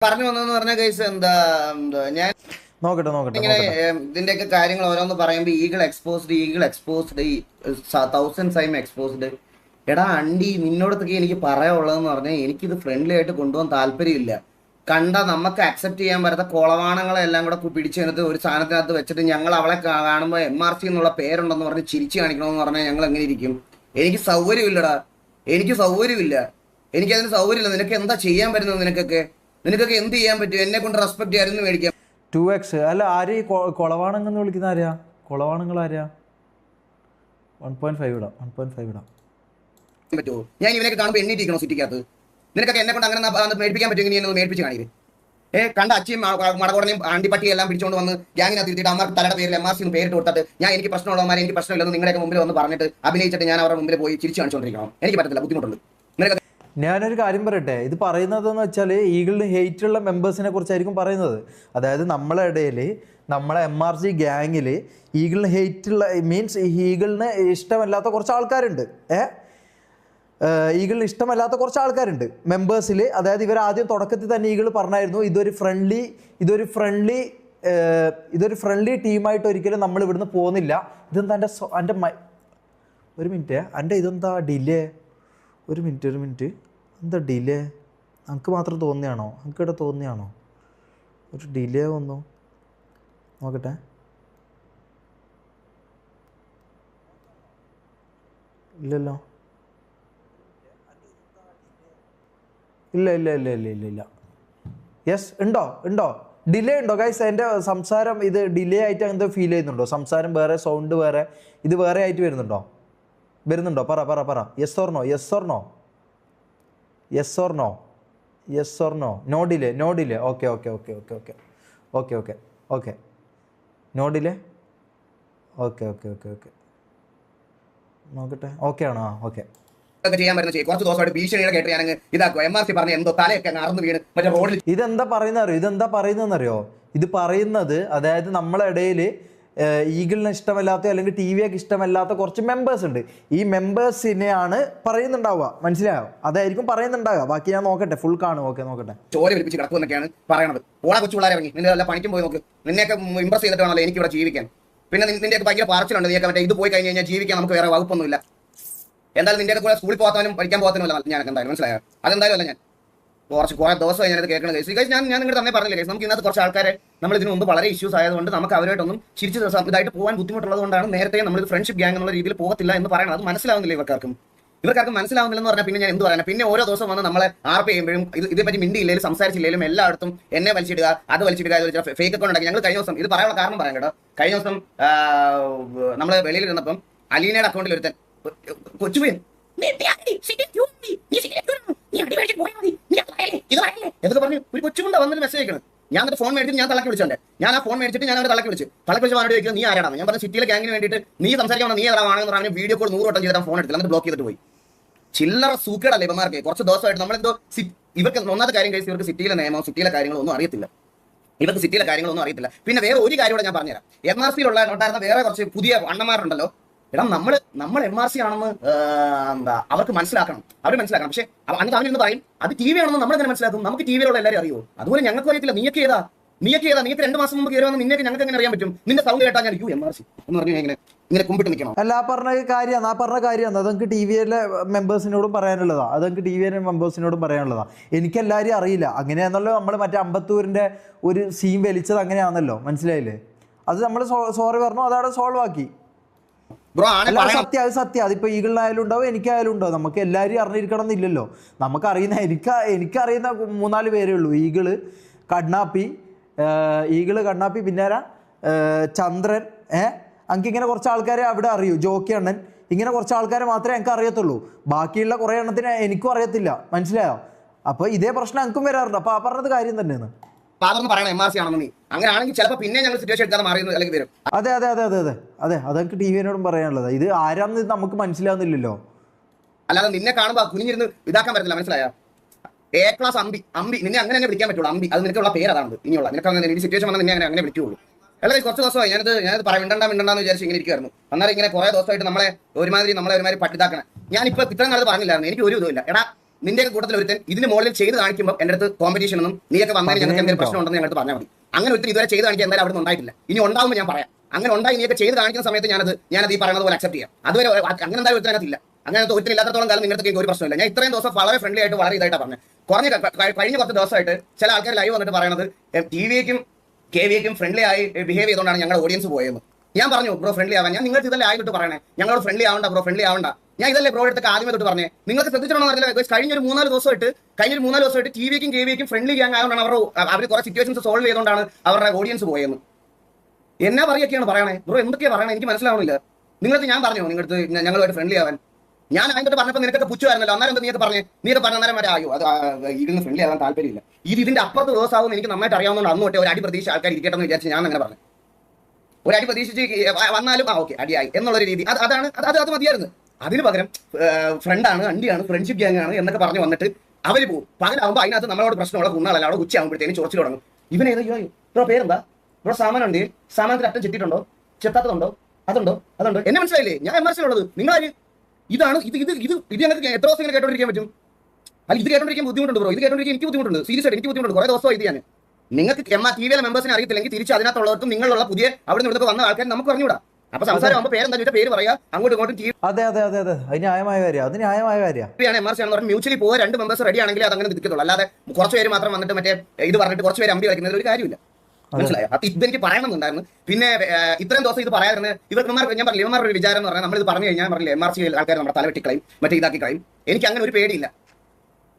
പറഞ്ഞു വന്നതെന്ന് പറഞ്ഞ കേസ് എന്താ ഞാൻ ഇങ്ങനെ ഇതിന്റെയൊക്കെ കാര്യങ്ങൾ ഓരോന്ന് പറയുമ്പോ ഈഗിൾ എക്സ്പോസ്ഡ് 1000 ടൈം എക്സ്പോസ്ഡ്. എടാ അണ്ടി നിന്നോടത്തൊക്കെ എനിക്ക് പറയാനുള്ളതെന്ന് പറഞ്ഞാൽ എനിക്കിത് ഫ്രണ്ട്ലി ആയിട്ട് കൊണ്ടുപോകാൻ താല്പര്യമില്ല. കണ്ട നമുക്ക് അക്സെപ്റ്റ് ചെയ്യാൻ പറ്റാത്ത കൊളവാണങ്ങളെ എല്ലാം കൂടെ പിടിച്ചെടുത്ത് ഒരു സാധനത്തിനകത്ത് വെച്ചിട്ട് ഞങ്ങൾ അവളെ കാണുമ്പോൾ MRC എന്നുള്ള പേരുണ്ടെന്ന് പറഞ്ഞ് ചിരിച്ചു കാണിക്കണമെന്ന് പറഞ്ഞാൽ ഞങ്ങൾ എങ്ങനെ ഇരിക്കും? എനിക്ക് സൗകര്യമില്ലടാ, എനിക്ക് സൗകര്യമില്ല, എനിക്കതിന് സൗകര്യമില്ല. നിനക്ക് എന്താ ചെയ്യാൻ പറ്റുന്നത്? നിനക്കൊക്കെ എന്ത് ചെയ്യാൻ പറ്റും? എന്നെ കൊണ്ട് റെസ്പെക്ട് ചെയ്യാനും മേടിക്കാം. 2x അല്ല, ആര് കൊളവാണെന്ന് വിളിക്കുന്ന ആരാ? കൊളവാണങ്ങൾ ആരാ? 1.5 ഇടാം, 1.5 ഇടാം പറ്റുമോ? ഞാൻ ഇവനൊക്കെ കാണുമ്പോൾ എണ്ണീറ്റിരിക്കണോ സിറ്റിക്കകത്ത്? നിനക്കൊക്കെ എന്നെ കൊണ്ട് അങ്ങനെ മേടിപ്പിക്കാൻ പറ്റുമെങ്കിൽ നീ എന്നെ മേടിപ്പിച്ച് കാണിക്കും. കണ്ട അച്ചിയും മടകോടനെയും അണ്ടിപ്പട്ടിയും എല്ലാം പിടിച്ചുകൊണ്ട് വന്ന് ഗ്യാങ്ങിനകത്ത് ഇരുത്തിയിട്ട് അമ്മർക്ക് തലയുടെ പേരിൽ MRC പേരിട്ട് കൊടുത്തിട്ട് ഞാൻ എനിക്ക് പ്രശ്നമുള്ളവന്മാരെ എനിക്ക് പ്രശ്നമില്ലെന്ന് നിങ്ങളുടെ മുമ്പിൽ വന്ന് പറഞ്ഞിട്ട് അഭിനയിച്ചിട്ട് ഞാൻ അവരുടെ മുമ്പിൽ പോയി ചിരിച്ചു കാണിച്ചുകൊണ്ടിരിക്കണം. എനിക്ക് പറ്റത്തില്ല, ബുദ്ധിമുട്ടുണ്ട്. ഞാനൊരു കാര്യം പറയട്ടെ, ഇത് പറയുന്നതെന്ന് വെച്ചാൽ ഈഗിളിന് ഹെയ്റ്റുള്ള മെമ്പേഴ്സിനെ കുറിച്ചായിരിക്കും പറയുന്നത്. അതായത് നമ്മളെ ഇടയിൽ നമ്മളെ MRC ഗ്യാങ്ങിൽ ഈഗിളിന് ഹെയ്റ്റുള്ള മീൻസ് ഈഗിളിന് ഇഷ്ടമല്ലാത്ത കുറച്ച് ആൾക്കാരുണ്ട്. ഈഗിളിന് ഇഷ്ടമല്ലാത്ത കുറച്ച് ആൾക്കാരുണ്ട് മെമ്പേഴ്സിൽ. അതായത് ഇവർ ആദ്യം തുടക്കത്തിൽ തന്നെ ഈഗിൾ പറഞ്ഞായിരുന്നു ഇതൊരു ഫ്രണ്ട്ലി ടീമായിട്ട് ഒരിക്കലും നമ്മൾ ഇവിടുന്ന് പോകുന്നില്ല. ഇതെന്താ എൻ്റെ ഒരു മിനിറ്റ്, എൻ്റെ ഇതെന്താ ഡിലേ? ഒരു മിനിറ്റ്, എന്താ ഡിലേ? നമുക്ക് മാത്രം തോന്നിയാണോ? നമുക്ക് ഇവിടെ തോന്നിയാണോ ഒരു ഡിലേ വന്നു? നോക്കട്ടെ. ഇല്ലല്ലോ, ഇല്ല. യെസ്, ഉണ്ടോ ഡിലേ ഉണ്ടോ ഗൈസ്? എൻ്റെ സംസാരം ഇത് ഡിലേ ആയിട്ട് എന്തോ ഫീൽ ചെയ്യുന്നുണ്ടോ? സംസാരം വേറെ, സൗണ്ട് വേറെ, ഇത് വേറെ ആയിട്ട് വരുന്നുണ്ടോ? പറ. Yes or no? No delay. Okay. No delay. Okay. നോക്കട്ടെ, ഓക്കെ ആണോ? ഓക്കെ. ചെയ്യാൻ പറ്റുന്ന കുറച്ച് ദിവസമായിട്ട് ഭീഷണിയുടെ കേട്ട് ഞാൻ ഇതാക്കുക. MRC പറഞ്ഞ എന്തോ തലയൊക്കെ നടന്നു വീണ് മറ്റേ റോഡിൽ. ഇതെന്താ പറയുന്നതെന്നറിയോ? ഇത് പറയുന്നത് അതായത് നമ്മളെ ഇടയിൽ ഈഗിളിന് ഇഷ്ടമല്ലാത്ത അല്ലെങ്കിൽ TVക്ക് ഇഷ്ടമല്ലാത്ത കുറച്ച് മെമ്പേഴ്സ് ഉണ്ട്. ഈ മെമ്പേഴ്സിനെയാണ് പറയുന്നുണ്ടാവുക, മനസ്സിലായോ? അതായിരിക്കും പറയുന്നുണ്ടാവുക. ബാക്കി ഞാൻ നോക്കട്ടെ, ഫുൾ കാണും. ഓക്കെ, നോക്കട്ടെ. ചോര വിളിപ്പിച്ച് കിടക്കുമെന്നൊക്കെയാണ് പറയണത്. ഓളെ കൊച്ചു പിള്ളേരെ ഇറങ്ങി നിന്റെ വല്ല പണിക്കും പോയി നോക്ക്. നിന്നെയൊക്കെ ഇംപ്രസ് ചെയ്തിട്ട് വേണമല്ലോ എനിക്ക് ഇവിടെ ജീവിക്കാൻ. പിന്നെ നിന്റെയൊക്കെ ഭയങ്കര പാർച്ചിലുണ്ട്. നീയൊക്കെ മറ്റേ ഇത് പോയി കഴിഞ്ഞ് കഴിഞ്ഞാൽ ജീവിക്കാൻ നമുക്ക് വേറെ വകുപ്പൊന്നുമില്ല. എന്തായാലും നിന്റെ കൂടെ സ്കൂളിൽ പോകാനും പഠിക്കാൻ പോകാനുമല്ല ഞാൻ എന്തായാലും, മനസ്സിലായോ? അതെന്തായാലും അല്ല. ഞാൻ കുറെ ദിവസമായി ഞാനത് കേൾക്കണം കേസ്. ഞാൻ നിങ്ങൾ തന്നെ പറഞ്ഞില്ല കേസ്. നമുക്ക് ഇന്നത്തെ കുറച്ച് ആൾക്കാരെ നമ്മൾ ഇതിനു മുമ്പ് വളരെ ഇഷ്യൂസ് ആയതുകൊണ്ട് നമുക്ക് അവരായിട്ടൊന്നും ചിരിച്ച് ഇതായിട്ട് പോകാൻ ബുദ്ധിമുട്ടുള്ളത് കൊണ്ടാണ് നേരത്തെ നമ്മൾ ഫ്രണ്ട്ഷിപ്പ് ഗ്യാങ് എന്നുള്ള രീതിയിൽ പോകത്തില്ല എന്ന് പറയുന്നത്. അത് മനസ്സിലാവുന്നില്ല ഇവർക്കാർക്കും മനസ്സിലാവുന്നില്ലെന്ന് പറഞ്ഞാൽ പിന്നെ ഞാൻ എന്ത് പറയാനാ? പിന്നെ ഓരോ ദിവസം വന്ന് നമ്മളെ RP ചെയ്യുമ്പോഴും ഇതേപ്പറ്റി മിണ്ടിയില്ലെങ്കിലും സംസാരിച്ചില്ലെങ്കിലും എല്ലായിടത്തും എന്നെ വലിച്ചിടുക, അത് വലിച്ചിടുക, ഫേക്ക് അക്കൗണ്ട് ഉണ്ടാക്കി. ഞങ്ങൾ കഴിഞ്ഞ ദിവസം ഇത് പറയാനുള്ള കാരണം പറയാം കേട്ടോ. കഴിഞ്ഞ ദിവസം നമ്മൾ വെളിയിൽ ഇരുന്നപ്പം അലീനയുടെ അക്കൗണ്ടിൽ ഒരുത്തൻ കൊച്ചുപയ്യൻ എന്നൊക്കെ പറഞ്ഞു ഒരു കൊച്ചുകൊണ്ട് വന്നൊരു മെസ്സേജ് അയക്കണം. ഞാൻ എന്നിട്ട് ഫോൺ മേടിച്ചിട്ട് ഞാൻ തളക്കി വിളിച്ചോണ്ട് ഞാൻ ആ ഫോൺ മേടിച്ചിട്ട് ഞാൻ അവരെ തളക്കി വിളിച്ച് അവനോട് ചോദിക്കുന്നത് നീ ആരാണ്? ഞാൻ പറഞ്ഞ സിറ്റിയിലെ ഗ്യാങ്ങിന് വേണ്ടിയിട്ട് നീ സംസാരിക്കണം, നീ ഏതാണെന്ന് പറഞ്ഞ് വീഡിയോ കോൾ 100 വട്ടം ചെയ്താൽ ഫോൺ എടുത്തില്ല, എന്നിട്ട് ബ്ലോക്ക് ചെയ്തിട്ട് പോയി. ചില്ലറ സൂക്കേടല്ലേ ഇവന്മാർക്ക്? കുറച്ച് ദിവസമായിട്ട് നമ്മളെന്തോ ഇവർക്ക് ഒന്നാമത്തെ കാര്യം കഴിച്ച് ഇവർക്ക് സിറ്റിയിലെ നിയമം സിറ്റിയിലെ കാര്യങ്ങളൊന്നും അറിയത്തില്ല. പിന്നെ വേറെ ഒരു കാര്യം കൂടെ ഞാൻ പറഞ്ഞുതരാം. MRCയിലുള്ള ഉണ്ടായിരുന്ന വേറെ കുറച്ച് പുതിയ അണ്ണന്മാരുണ്ടല്ലോ. എടാ നമ്മൾ MRC ആണെന്ന് അവർക്ക് മനസ്സിലാക്കണം, പക്ഷെ എന്നിട്ട് അവനെന്ന് പറയും അത് TV ആണെന്ന് നമ്മളെങ്ങനെ മനസ്സിലാക്കും? നമുക്ക് TVയിലുള്ള എല്ലാവരും അറിയോ? അതുപോലെ ഞങ്ങൾക്ക് അറിയത്തില്ല. നീയൊക്കെ ഏതാ? നീയൊക്കെ 2 മാസം മുമ്പ് കയറി വന്ന് നിന്നൊക്കെ ഞങ്ങൾക്ക് എങ്ങനെ അറിയാൻ പറ്റും? നിന്റെ സൗണ്ട് കേട്ടാൽ ഞാൻ MRC എന്ന് പറഞ്ഞു ഇങ്ങനെ കുമ്പിട്ട് നിൽക്കണം. അല്ല, ആ പറഞ്ഞ കാര്യമാണ്. അതെനിക്ക് TVയിലെ മെമ്പേഴ്സിനോടും പറയാനുള്ളതാ. എനിക്കെല്ലാവരും അറിയില്ല. അങ്ങനെയാണല്ലോ നമ്മൾ മറ്റേ അമ്പത്തൂരിന്റെ ഒരു സീൻ വലിച്ചത്, അങ്ങനെയാണല്ലോ, മനസ്സിലായില്ലേ? അത് നമ്മൾ സോറി പറഞ്ഞു, അതവിടെ സോൾവ് ആക്കി. സത്യം. അതിപ്പോ ഈഗിളിനായാലും ഉണ്ടാവും, എനിക്കായാലും ഉണ്ടാവും. നമുക്ക് എല്ലാവരും അറിഞ്ഞിരിക്കണം എന്നില്ലല്ലോ. നമുക്കറിയുന്ന എനിക്കറിയുന്ന 3-4 പേരേ ഉള്ളൂ. ഈഗിള്, കണ്ണാപ്പി, പിന്നെ ചന്ദ്രൻ, എനിക്കിങ്ങനെ കുറച്ച് ആൾക്കാരെ അവിടെ അറിയൂ. ജോക്കി അണ്ണൻ, ഇങ്ങനെ കുറച്ച് ആൾക്കാരെ മാത്രമേ എനിക്ക് അറിയത്തുള്ളൂ. ബാക്കിയുള്ള കുറേ എണ്ണത്തിന് എനിക്കും അറിയത്തില്ല, മനസ്സിലായോ? അപ്പൊ ഇതേ പ്രശ്നം എനിക്കും വരാറുണ്ട്. അപ്പൊ ആ പറഞ്ഞത് കാര്യം തന്നെയാണ്. MRC ആണെന്ന് നീ അങ്ങനെയാണെങ്കിൽ ചിലപ്പോൾ പിന്നെ ഞങ്ങൾ സിറ്റുവേഷൻ എടുക്കാതെ മാറി അല്ലെങ്കിൽ വരും. അതെ, അതെനിക്ക് TVനോടും പറയാനുള്ളത്. ഇത് ആരാന്ന് നമുക്ക് മനസ്സിലാവുന്നില്ലല്ലോ. അല്ലാതെ നിന്നെ കാണുമ്പോൾ കുനിഞ്ഞിരുന്ന് ഇതാക്കാൻ പറ്റില്ല, മനസ്സിലായോ? A ക്ലാസ് അമ്പി നിന്നെ അങ്ങനെ തന്നെ വിളിക്കാൻ പറ്റുള്ളൂ. അമ്പി, അത് നിനക്കുള്ള പേര് അതാണ്. ഇനിയുള്ള നിനക്ക് അങ്ങനെ സിറ്റുവേഷൻ വന്നാൽ നിന്നെ അങ്ങനെ വിളിക്കുള്ളൂ. അല്ലാതെ കുറച്ച് ദിവസമായി ഞാനത് മിണ്ടണ്ടെന്ന് വിചാരിച്ച് ഇങ്ങനെ ഇരിക്കുമായിരുന്നു. അന്നേരം ഇങ്ങനെ കുറേ ദിവസമായിട്ട് നമ്മളെ ഒരുമാതിരി പഠിതാക്കണം. ഞാനിപ്പോൾ ഇത്രയും കാലത്ത് പറഞ്ഞില്ലായിരുന്നു എനിക്ക് ഒരു ഇതുമില്ല. എടാ നിന്റെ കൂട്ടത്തിൽ ഒരുത്തൻ ഇതിന് മുകളിൽ ചെയ്ത് കാണിക്കുമ്പോൾ എന്റെ അടുത്ത് കോമ്പറ്റീഷൻ ഒന്നും നീയൊക്കെ വന്നതിന് ഞങ്ങൾക്ക് എന്തെങ്കിലും പ്രശ്നം ഉണ്ടെന്ന് ഞങ്ങൾക്ക് പറഞ്ഞാൽ മതി. അങ്ങനെ ഒരുത്തൻ ഇതുവരെ ചെയ്ത് കാണിക്കാൻ എന്തായാലും അവിടെ നിന്ന് ഉണ്ടായിട്ടില്ല. ഇനി ഉണ്ടാവുമ്പോൾ ഞാൻ പറയാം. അങ്ങനെ ഉണ്ടായി നീയൊക്കെ ചെയ്ത് കാണിക്കുന്ന സമയത്ത് ഞാനത് ഈ പറയുന്നത് പോലെ അക്സെപ്റ്റ് ചെയ്യാം. അതുവരെ അങ്ങനെ എന്തായാലും ഒരുത്തനകത്തില്ല. അങ്ങനത്തെ ഒരുത്തരം ഇല്ലാത്തത്തോളം കാലം നിങ്ങൾക്ക് ഒരു പ്രശ്നമില്ല. ഞാൻ ഇത്രയും ദിവസം വളരെ ഫ്രണ്ട്ലി ആയിട്ട് വളരെ ഇതായിട്ടാണ് പറഞ്ഞത്. കഴിഞ്ഞ കുറച്ച് ദിവസമായിട്ട് ചില ആൾക്കാർ ലൈവ് വന്നിട്ട് പറയുന്നത് ടിവിക്കും KVക്കും ഫ്രണ്ട്ലി ആയി ബിഹേവ് ചെയ്തുകൊണ്ടാണ് ഞങ്ങളുടെ ഓഡിയൻസ് പോയെന്ന്. ഞാൻ പറഞ്ഞു ബ്രോ ഫ്രണ്ട്ലി ആവാൻ. ഞാൻ നിങ്ങൾക്ക് ഇതല്ലേ ആയിട്ട് പറയണേ, ഞങ്ങളോട് ഫ്രണ്ട്ലി ആവണ്ട ബ്രോ, ഫ്രണ്ട്ലി ആവണ്ട. ഞാൻ ഇതല്ലേ ബ്രോ എടുത്തൊക്കെ ആദ്യമേ തൊട്ട് പറഞ്ഞേ. നിങ്ങൾക്ക് ശ്രദ്ധിച്ചിട്ടുണ്ടോ അറിയില്ല, കഴിഞ്ഞ ഒരു 3-4 ദിവസമായിട്ട് ടിവിക്കും KVക്കും ഫ്രണ്ട്ലി ഗ്യാങ് ആയതുകൊണ്ടാണ് അവർ കുറെ സിറ്റുവേഷൻസ് സോൾവ് ചെയ്തുകൊണ്ടാണ് അവരുടെ ഓഡിയൻസ് പോയെന്ന്. എന്നാ പറയൊക്കെയാണ് പറയണേ ബ്രോ, എന്തൊക്കെയാണ് പറയണേ എനിക്ക് മനസ്സിലാവുന്നില്ല. നിങ്ങൾക്ക് ഞാൻ പറഞ്ഞു നിങ്ങൾക്ക് ഞങ്ങളുമായിട്ട് ഫ്രണ്ട്ലി ആവാൻ. ഞാൻ അതിൻ്റെ പറഞ്ഞപ്പോൾ നിനക്കൊക്കെ പുച്ഛമായിരുന്നല്ലോ. അന്നേരം എന്താ നീയൊക്കെ പറഞ്ഞ അന്നേരം വരെ ആയോ അത് ഇതിന് ഫ്രണ്ട്ലി ആവാൻ താല്പര്യമില്ല. ഇതിന്റെ അപ്പുറത്ത് ദിവസമാവും എനിക്ക് നന്നായിട്ട് അറിയാവുന്നതുകൊണ്ട് അന്ന് തൊട്ടേ ഒരു അടി പ്രതീക്ഷ ആൾക്കാർ ഇരിക്കട്ടെ എന്ന് വിചാരിച്ച് ഞാൻ അങ്ങനെ പറഞ്ഞു. ഒരു അടി പ്രതീക്ഷിച്ച് വന്നാലും ഓക്കെ അടിയായി എന്നുള്ളൊരു രീതി അത് മതിയായിരുന്നു. അതിന് പകരം ഫ്രണ്ടാണ്, അണ്ടിയാണ്, ഫ്രണ്ട്ഷിപ്പ് ഗ്യാങ് ആണ് എന്നൊക്കെ പറഞ്ഞു വന്നിട്ട് അവർ പോകും. പകലാവുമ്പോൾ അതിനകത്ത് നമ്മളോട് പ്രശ്നമുള്ള കുന്നാളല്ല, അവിടെ ഉച്ചയാകുമ്പോഴത്തേനും ചൊറിച്ചിൽ തുടങ്ങും. ഇവനേതോ ബ്രോ പേരെന്താ ബ്രോ, സാമാനുണ്ട്, സാമാനത്തിൽ അറ്റം ചെത്തിയിട്ടുണ്ടോ, ചെത്താത്തതുണ്ടോ, അതുണ്ടോ. എന്നെ മനസ്സിലായില്ലേ? ഞാൻ MRC-യിലുള്ളത് നിങ്ങളാര്? ഇതാണ് ഇത് ഞങ്ങൾക്ക് എത്ര ദിവസം ഇങ്ങനെ കേട്ടോണ്ടിരിക്കാൻ പറ്റും? അല്ല ഇത് കേട്ടോണ്ടിരിക്കാൻ ബുദ്ധിമുട്ടുണ്ട് ബ്രോ, ഇത് കേട്ടോണ്ടിരിക്കാൻ എനിക്ക് ബുദ്ധിമുട്ടുണ്ട്, സീരിയസ് ആയിട്ട് എനിക്ക് ബുദ്ധിമുട്ടുണ്ട്. കുറെ ദിവസമായി ഇത് ഞാൻ നിങ്ങൾക്ക് TVയിലെ മെമ്പേഴ്സിനെ അറിയത്തില്ലെങ്കിൽ തിരിച്ച് അതിനകത്തുള്ളവർക്കും നിങ്ങളുള്ള പുതിയ അവിടെ നിന്ന് വന്ന ആൾക്കാർ നമുക്ക് പറഞ്ഞുകൂടാ. അപ്പൊ സംസാരം ആകുമ്പോൾ പേരെന്താ ചോദിച്ചാൽ പേര് പറയാ, അങ്ങോട്ടും ഇങ്ങോട്ടും അതെ അത് ന്യായമായ കാര്യം. MRC ആണെന്ന് പറഞ്ഞാൽ മ്യൂച്വലി പോയ 2 മെമ്പേഴ്സ് റെഡി ആണെങ്കിൽ അത് അങ്ങനെ നിൽക്കത്തുള്ളൂ. അല്ലാതെ കുറച്ച് പേര് മാത്രം വന്നിട്ട് മറ്റേ ഇത് പറഞ്ഞിട്ട് കുറച്ച് പേര് അമ്പി വയ്ക്കുന്നതിൽ ഒരു കാര്യമില്ല. മനസ്സിലായോ? അത് ഇതെനിക്ക് പറയണമെന്നുണ്ടായിരുന്നു. പിന്നെ ഇത്രയും ദിവസം ഇത് പറയാറുണ്ട് ഇവർക്ക് ഞാൻ പറഞ്ഞില്ല, ഇവന്മാരുടെ ഒരു വിചാരം എന്ന് പറഞ്ഞാൽ നമ്മളിത് പറഞ്ഞു കഴിഞ്ഞാൽ പറഞ്ഞില്ലേ MRC ആൾക്കാർ നമ്മുടെ തലവെട്ടി കളയും, മറ്റേ ഇതാക്കി കളയും. എനിക്ക് അങ്ങനെ ഒരു പേടിയില്ല.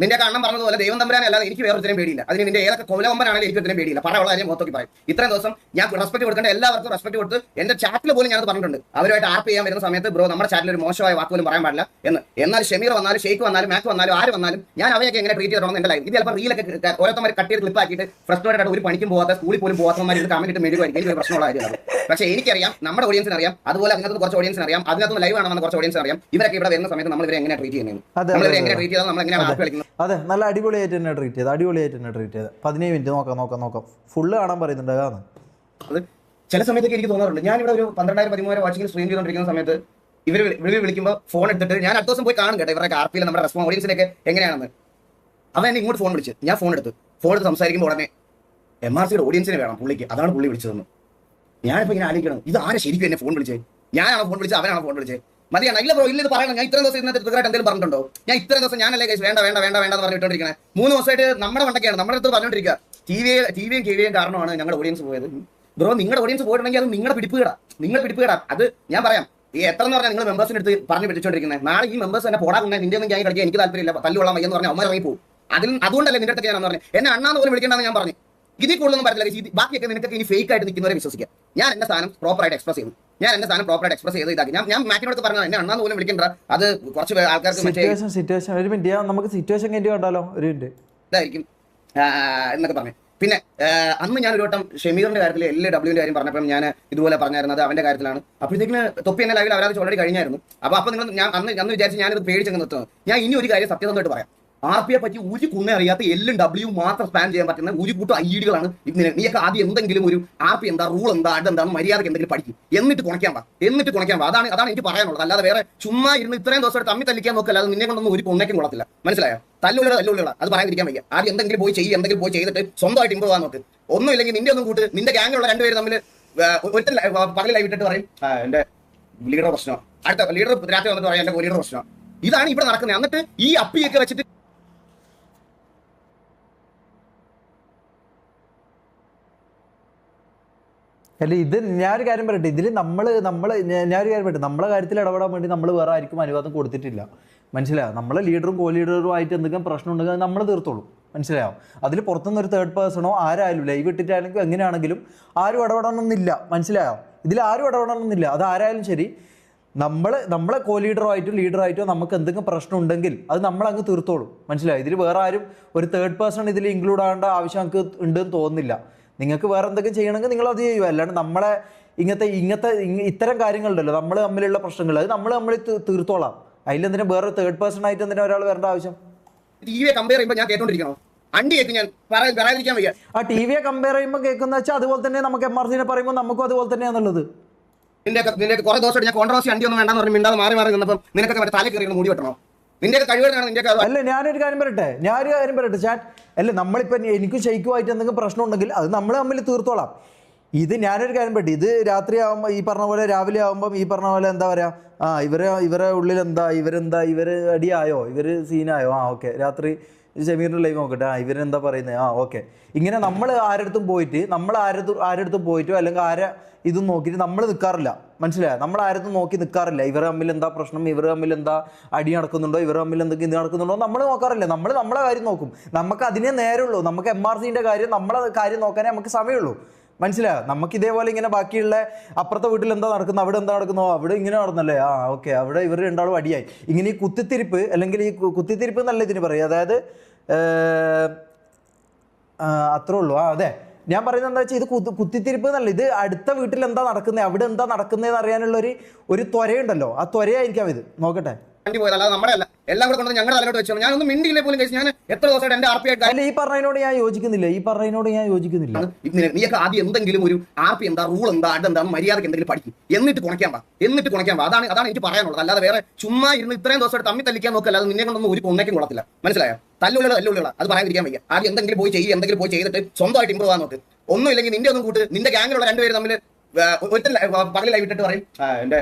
നിന്റെ അണ്ണൻ പറഞ്ഞതുപോലെ ദൈവം തമ്പുരാനെ അല്ലാതെ എനിക്ക് വേറൊരുത്തരം പേടിയില്ല. അതിന് നിന്റെ ഏതൊക്കെ കൊലവമ്പനാണെങ്കിലും എനിക്ക് ഒത്തിരി പേടിയില്ല. പറയാനുള്ള കാര്യം മൊത്തത്തിൽ പറയും. ഇത്രയും ദിവസം ഞാൻ റെസ്പെക്ട് കൊടുക്കേണ്ട എല്ലാവർക്കും റെസ്പെക്ട് കൊടുത്ത് എന്റെ ചാറ്റിൽ പോലും ഞാനത് പറഞ്ഞിട്ടുണ്ട്. അവരുമായിട്ട് ആർപ്പ് ചെയ്യാൻ വരുന്ന സമയത്ത് ബ്രോ നമ്മുടെ ചാറ്റിൽ ഒരു മോശമായ വാക്ക് പോലും പറയാൻ പാടില്ല എന്ന്. എന്നാൽ ഷമീർ വന്നാലും ഷെയ്ഖ് വന്നാലും മാക്ക് വന്നാലും ആര് വന്നാലും ഞാൻ അവയൊക്കെ എങ്ങനെ ട്രീറ്റ് ചെയ്തോണം എന്റെ ലൈഫ്. ഇത് ചിലപ്പോൾ റീലൊക്കെ ഓരോരുത്തർ കട്ട് ചെയ്ത് ക്ലിപ്പ് ആക്കിയിട്ട് ഫ്രസ്ട്രേറ്റഡ് ആയിട്ട് ഒരു പണിക്കും പോകാത്ത സ്കൂളിൽ പോലും പോകാത്തമാർ ഇത് കമന്റ് ഇട്ട് മെഴുകുമായിരിക്കും. എനിക്ക് ഒരു പ്രശ്നമുള്ള കാര്യമാണ്. പക്ഷേ എനിക്കറിയാം, നമ്മുടെ ഓഡിയൻസിന് അറിയാം, അതുപോലെ അതിനകത്ത് കുറച്ച് ഓഡിയൻസിന് അറിയാം, അതിനകത്ത് ലൈവ് ആണെന്ന് കുറച്ച് ഓഡിയൻസിന് അറിയാം. ഇവരൊക്കെ ഇവിടെ വരുന്ന സമയത്ത് നമ്മൾ ഇവരെ എങ്ങനെ ട്രീറ്റ് ചെയ്യുന്നത്, നമ്മൾ എങ്ങനെ ട്രീറ്റ് ചെയ്താൽ നമ്മൾ എങ്ങനെ ആപ്പ് കളിക്കുന്നത്. അതെ, നല്ല അടിപൊളിയായിട്ട് തന്നെ ട്രീറ്റ് ചെയ്ത് 15 മിനിറ്റ് നോക്കാം ഫുള്ള് കാണാൻ പറയുന്നുണ്ട്. അതാണ് അത് ചില സമയത്തൊക്കെ എനിക്ക് തോന്നാറുണ്ട്. ഞാൻ ഇവിടെ ഒരു 12,000-13,000 വാച്ചിങ്ങിൽ സ്ട്രീം ചെയ്തുകൊണ്ടിരിക്കുന്ന സമയത്ത് ഇവർ വിളിക്കുമ്പോൾ ഫോൺ എടുത്തിട്ട് ഞാൻ അടുത്ത ദിവസം പോയി കാണും കേട്ടോ ഇവരുടെ ആർപ്പിയിൽ നമ്മുടെ റെസ്പോൺസ് ഓഡിയൻസിനൊക്കെ എങ്ങനെയാണെന്ന്. അവൻ എന്നെ ഇങ്ങോട്ട് ഫോൺ വിളിച്ച്, ഞാൻ ഫോൺ എടുത്ത് സംസാരിക്കുമ്പോൾ ഉടനെ MRC-യുടെ ഓഡിയൻസിനെ വേണം പുള്ളിക്ക്, അതാണ് പുള്ളി വിളിച്ചതെന്ന്. ഞാനിപ്പോൾ ഇങ്ങനെ ആലോചിക്കണം, ഇത് ആരെ ശരിക്കും എന്നെ ഫോൺ വിളിച്ചത്? ഞാനാണോ ഫോൺ വിളിച്ചത്, അവനാണോ ഫോൺ വിളിച്ചത്? മതിയാണ്. ഇല്ല ബ്രോ, ഇല്ല ഇത് പറയണം. ഞാൻ ഇത്രയും ദിവസം ഇന്നത്തെ ട്രിഗറായിട്ട് എന്തെങ്കിലും പറഞ്ഞിട്ടുണ്ടോ? ഞാൻ ഇത്രയും ദിവസം ഞാനല്ലേ കേസ് വേണ്ട എന്ന് പറഞ്ഞിട്ടുണ്ടിരിക്കണേ. 3 ദിവസമായിട്ട് നമ്മുടെ വണ്ടൊക്കെയാണ് നമ്മുടെ അടുത്ത് പറഞ്ഞുകൊണ്ടിരിക്കുക. ടിവിയും KVയും കാരണമാണ് ഞങ്ങളുടെ ഓഡിയൻസ് പോയത്. ബ്രോ നിങ്ങളുടെ ഓഡിയൻസ് പോയിട്ടുണ്ടെങ്കിൽ അത് നിങ്ങളുടെ പിടിപ്പുകേടാ. അത് ഞാൻ പറയാം. ഈ എത്ര എന്ന് പറഞ്ഞാൽ നിങ്ങൾ മെമ്പേഴ്സിന് എടുത്ത് പറഞ്ഞു പിടിച്ചോണ്ടിരിക്കുന്നത്. നാളെ ഈ മെമ്പേഴ്സ് തന്നെ പോടാ നിന്റെ ഒന്നും ഞാൻ കളിക്കാൻ എനിക്ക് താല്പര്യമില്ല, തല്ലുള്ള മയ്യെന്ന് പറഞ്ഞാൽ അമ്മ ഇറങ്ങി പോകും. അതുകൊണ്ടല്ലേ നിന്റെ അടുത്ത് ഞാനെന്ന് പറഞ്ഞു എന്നെ അണ്ണാന്ന് പോലും വിളിക്കേണ്ടെന്ന് ഞാൻ പറഞ്ഞു. ഇതിൽ കൂടുതലൊന്നും പറഞ്ഞില്ല. ബാക്കിയൊക്കെ നിനക്കൊക്കെ ഇനി ഫേക്ക് ആയിട്ട് നിൽക്കുന്നവരെ വിശ്വസിക്കാം. ഞാൻ എന്റെ സാധനം പ്രോപ്പറായിട്ട് എക്സ്പ്രസ് ചെയ്ത് ഇതാക്കി ഞാൻ മാറ്റിനോട് പറഞ്ഞു എന്നെ അണ്ണാന്ന് പോലും വിളിക്കണ്ട. അത് കുറച്ച് ആൾക്കാർക്ക് സിറ്റുവേഷൻ ഒരു മിനിറ്റ് നമുക്ക് സിറ്റുവേഷൻ കഴിഞ്ഞ് കണ്ടാലോ ഒരു മിനിറ്റ് ഇതായിരിക്കും എന്നൊക്കെ പറഞ്ഞു. പിന്നെ അന്ന് ഞാൻ ഒരു വട്ടം ഷമീറിന്റെ കാര്യത്തിൽ LWന്റെ കാര്യം പറഞ്ഞപ്പോൾ ഞാൻ ഇതുപോലെ പറഞ്ഞായിരുന്നത് അവന്റെ കാര്യത്തിലാണ്. അപ്പോഴത്തേക്കിന് തൊപ്പി എന്നെ ലൈവിൽ അവരത് ഓൾറെഡി കഴിഞ്ഞായിരുന്നു. അപ്പോൾ നിങ്ങൾ ഞാൻ അന്ന് വിചാരിച്ച് ഞാനിത് പേടിച്ചങ്ങ് നിർത്തുന്നത്. ഞാൻ ഇനി ഒരു കാര്യം സത്യസന്ധമായിട്ട് പറയാം. RP പറ്റി ഒരു കുണ്ണെ അറിയാത്ത LW മാത്രം സ്പാൻ ചെയ്യാൻ പറ്റുന്ന ഒരു കൂട്ടം ഐഡികളാണ്. നീയൊക്കെ ആദ്യം എന്തെങ്കിലും ഒരു RP എന്താ, റൂൾ എന്താ, അതെന്താണ്, മര്യാദക്ക് എന്തെങ്കിലും പഠിക്കും, എന്നിട്ട് കുണയ്ക്കാൻ പാ. അതാണ് എനിക്ക് പറയാനുള്ളത്. അല്ലാതെ വേറെ ചുമ്മാ ഇരുന്ന് ഇത്രയും ദിവസം തമ്മി തല്ലിക്കാൻ നോക്കല്ല. അത് നിന്നെ കൊണ്ടൊന്നും ഒരു കുണ്ണയ്ക്കും കൊള്ളത്തില്ല. മനസ്സിലായോ? തല്ലുള്ള അത് പറയാതിരിക്കാൻ വയ്യ. ആദ്യം എന്തെങ്കിലും പോയി ചെയ്തിട്ട് സ്വന്തമായിട്ട് ഇമ്പ്രൂവ് ആകാൻ നോക്ക്. ഒന്നും ഇല്ലെങ്കിൽ നിന്റെ ഒന്നും കൂട്ട് നിന്റെ ഗ്യാങ്ങിലുള്ള 2 പേര് തമ്മിൽ ഒറ്റ പകൽ ലൈവ് ഇട്ടിട്ട് പറയും എന്റെ ലീഡർ പ്രശ്നം, അടുത്ത ലീഡർ രാത്രി വന്നിട്ട് പറയാം എന്റെ ലീഡർ പ്രശ്നം. ഇതാണ് ഇവിടെ നടക്കുന്നത്. എന്നിട്ട് ഈ അപ്പിയൊക്കെ വെച്ചിട്ട് അല്ല ഇത് ഞാനൊരു കാര്യം പറയട്ടെ, ഇതിൽ ഞാനൊരു കാര്യം പറയട്ടെ, നമ്മളെ കാര്യത്തിൽ ഇടപെടാൻ വേണ്ടി നമ്മൾ വേറെ ആർക്കും അനുവാദം കൊടുത്തിട്ടില്ല. മനസ്സിലായോ? നമ്മളെ ലീഡറും കോ ലീഡറും ആയിട്ട് എന്തെങ്കിലും പ്രശ്നം ഉണ്ടെങ്കിൽ അത് നമ്മൾ തീർത്തോളൂ. മനസ്സിലായോ? അതിൽ പുറത്തുനിന്ന് ഒരു തേർഡ് പേഴ്സണോ ആരായാലും ലൈവ് ഇട്ടിട്ടാണെങ്കിലും എങ്ങനെയാണെങ്കിലും ആരും ഇടപെടണമെന്നില്ല. മനസ്സിലായോ? ഇതിൽ ആരും ഇടപെടണമെന്നില്ല. അത് ആരായാലും ശരി, നമ്മളെ കോ ലീഡറായിട്ടോ ലീഡറായിട്ടോ നമുക്ക് എന്തെങ്കിലും പ്രശ്നം ഉണ്ടെങ്കിൽ അത് നമ്മളങ്ങ് തീർത്തോളും. മനസ്സിലായോ? ഇതിൽ വേറെ ആരും ഒരു തേർഡ് പേഴ്സൺ ഇതിൽ ഇൻക്ലൂഡ് ആകേണ്ട ആവശ്യം നമുക്ക് ഉണ്ടെന്ന് തോന്നുന്നില്ല. നിങ്ങൾക്ക് വേറെ എന്തെങ്കിലും ചെയ്യണമെങ്കിൽ നിങ്ങൾ അത് ചെയ്യുക. അല്ലാണ്ട് നമ്മളെ ഇത്തരം കാര്യങ്ങളുണ്ടല്ലോ നമ്മൾ തമ്മിലുള്ള പ്രശ്നങ്ങൾ, അത് നമ്മൾ തീർത്തോളാം. അതിലെന്തിനാ വേറെ തേർഡ് പേഴ്സൺ ആയിട്ട് എന്തിനാ ഒരാൾ വരേണ്ട ആവശ്യം? ടിവിയെ കമ്പയർ ചെയ്യുമ്പോൾ ഞാൻ കേട്ടോണ്ടിരിക്കണോ? അണ്ടി കേൾക്കും ഞാൻ പറയാതിരിക്കാൻ വയ്യ. ആ ടിവിയെ കമ്പയർ ചെയ്യുമ്പോൾ കേൾക്കുന്ന വെച്ചാൽ അതുപോലെ തന്നെ നമുക്ക് MRC-നെ പറയുമ്പോൾ നമുക്കും അതുപോലെ തന്നെയാണുള്ളത്. നിന്റെ കുറെ ദിവസമായിട്ട് ഞാൻ കോൺട്രവേഴ്സി അണ്ടി ഒന്നും വേണ്ടെന്ന് പറഞ്ഞ് മിണ്ടാതെ മാറി നിന്നപ്പം നിനക്കൊക്കെ മറ്റേ തല കയറി മൂടി വെട്ടണോ? നിന്റെ കഴിവേടാണ് നിന്റെ. അല്ല ഞാനൊരു കാര്യം പറയട്ടെ ചാൻ. അല്ല നമ്മളിപ്പോൾ എനിക്കും ഷെയ്ക്കുമായിട്ട് എന്തെങ്കിലും പ്രശ്നം ഉണ്ടെങ്കിൽ അത് നമ്മൾ തമ്മിൽ തീർത്തോളാം. ഇത് ഞാനൊരു കാര്യം പറയട്ടെ, ഇത് രാത്രി ആകുമ്പോൾ ഈ പറഞ്ഞ പോലെ, രാവിലെ ആകുമ്പം ഈ പറഞ്ഞ പോലെ എന്താ പറയുക, ഇവരെ ഉള്ളിൽ ഇവർ അടിയായോ, ഇവർ സീനായോ, ഓക്കെ രാത്രി ഷമീറിൻ്റെ ലൈവ് നോക്കട്ടെ, ഇവരെന്താ പറയുന്നത്, ഓക്കെ. ഇങ്ങനെ നമ്മൾ ആരടുത്തും പോയിട്ടോ അല്ലെങ്കിൽ ഇതും നോക്കിയിട്ട് നമ്മൾ നിൽക്കാറില്ല, മനസ്സിലായോ? നമ്മൾ ആരടുത്തും നോക്കി നിൽക്കാറില്ല. ഇവർ തമ്മിൽ എന്താ പ്രശ്നം, ഇവർ തമ്മിൽ എന്താ അടി നടക്കുന്നുണ്ടോ, ഇവർ തമ്മിൽ എന്തെങ്കിലും ഇത് നടക്കുന്നുണ്ടോ നമ്മൾ നോക്കാറില്ല. നമ്മളെ കാര്യം നോക്കും. നമുക്ക് അതിനെ നേരമുള്ളൂ. നമുക്ക് MRCൻ്റെ കാര്യം, നമ്മളെ കാര്യം നോക്കാനേ നമുക്ക് സമയമുള്ളൂ, മനസ്സിലായോ? നമുക്ക് ഇതേപോലെ ഇങ്ങനെ ബാക്കിയുള്ള അപ്പുറത്തെ വീട്ടിൽ എന്താ നടക്കുന്നു, അവിടെ എന്താ നടക്കുന്നോ, അവിടെ ഇങ്ങനെ നടന്നല്ലേ, ഓക്കെ അവിടെ ഇവർ രണ്ടാളും അടിയായി. ഇങ്ങനെ ഈ കുത്തിത്തിരിപ്പ്, അല്ലെങ്കിൽ ഈ കുത്തിത്തിരിപ്പ് എന്നല്ല ഇതിന് പറയും, അതായത് അത്രേ ഉള്ളൂ. അതെ, ഞാൻ പറയുന്നത് എന്താ വെച്ചാൽ ഇത് കുത്തിത്തിരിപ്പ് എന്നല്ല, ഇത് അടുത്ത വീട്ടിൽ എന്താ നടക്കുന്നത്, അവിടെ എന്താ നടക്കുന്നതെന്ന് അറിയാനുള്ള ഒരു ത്വരയുണ്ടല്ലോ, ആ ത്വരയായിരിക്കാം ഇത്. നോക്കട്ടെ. അല്ലാതെ നമ്മുടെ അല്ല, എല്ലാം കൂടെ കൊണ്ട് ഞങ്ങളുടെ തലയോട്ട് വെച്ചു. ഞാനൊന്നും മിണ്ടിയില്ലേ പോലും കഴിച്ചു. ഞാൻ എത്ര ദിവസമായിട്ട് എന്റെ RP അല്ല, ഈ പറഞ്ഞതിനോട് ഞാൻ യോജിക്കുന്നില്ല. നീയൊക്കെ ആദ്യം എന്തെങ്കിലും ഒരു RP എന്താ, റൂൾ എന്താ, അതെന്താന്ന് മര്യാദക്ക് എന്തെങ്കിലും പഠിക്കും, എന്നിട്ട് കുണയ്ക്കാൻ പാ. അതാണ് എനിക്ക് പറയാനുള്ളത്. അല്ലാതെ വേറെ ചുമ്മാ ഇരുന്ന് ഇത്രയും ദിവസമായിട്ട് തമ്മി തല്ലിക്കാൻ നോക്കല്ല. അത് നിന്നെ കൊണ്ടൊന്നും ഒരു കൊന്നയ്ക്കും കൊള്ളത്തില്ല, മനസ്സിലായോ? തല്ലുള്ളികള അത് പറയാതിരിക്കാൻ വയ്യ. ആദ്യം എന്തെങ്കിലും പോയി ചെയ്തിട്ട് സ്വന്തമായിട്ട് ഇമ്പ്രൂവ് ആവാൻ നോക്ക്. ഒന്നും ഇല്ലെങ്കിൽ നിന്റെ ഒന്നും കൂട്ട്, നിന്റെ ഗ്യാങ്ങിലുള്ള രണ്ടുപേരും തമ്മിൽ ഒറ്റ പകൽ ലൈവ് ഇട്ടിട്ട് പറയും എന്റെ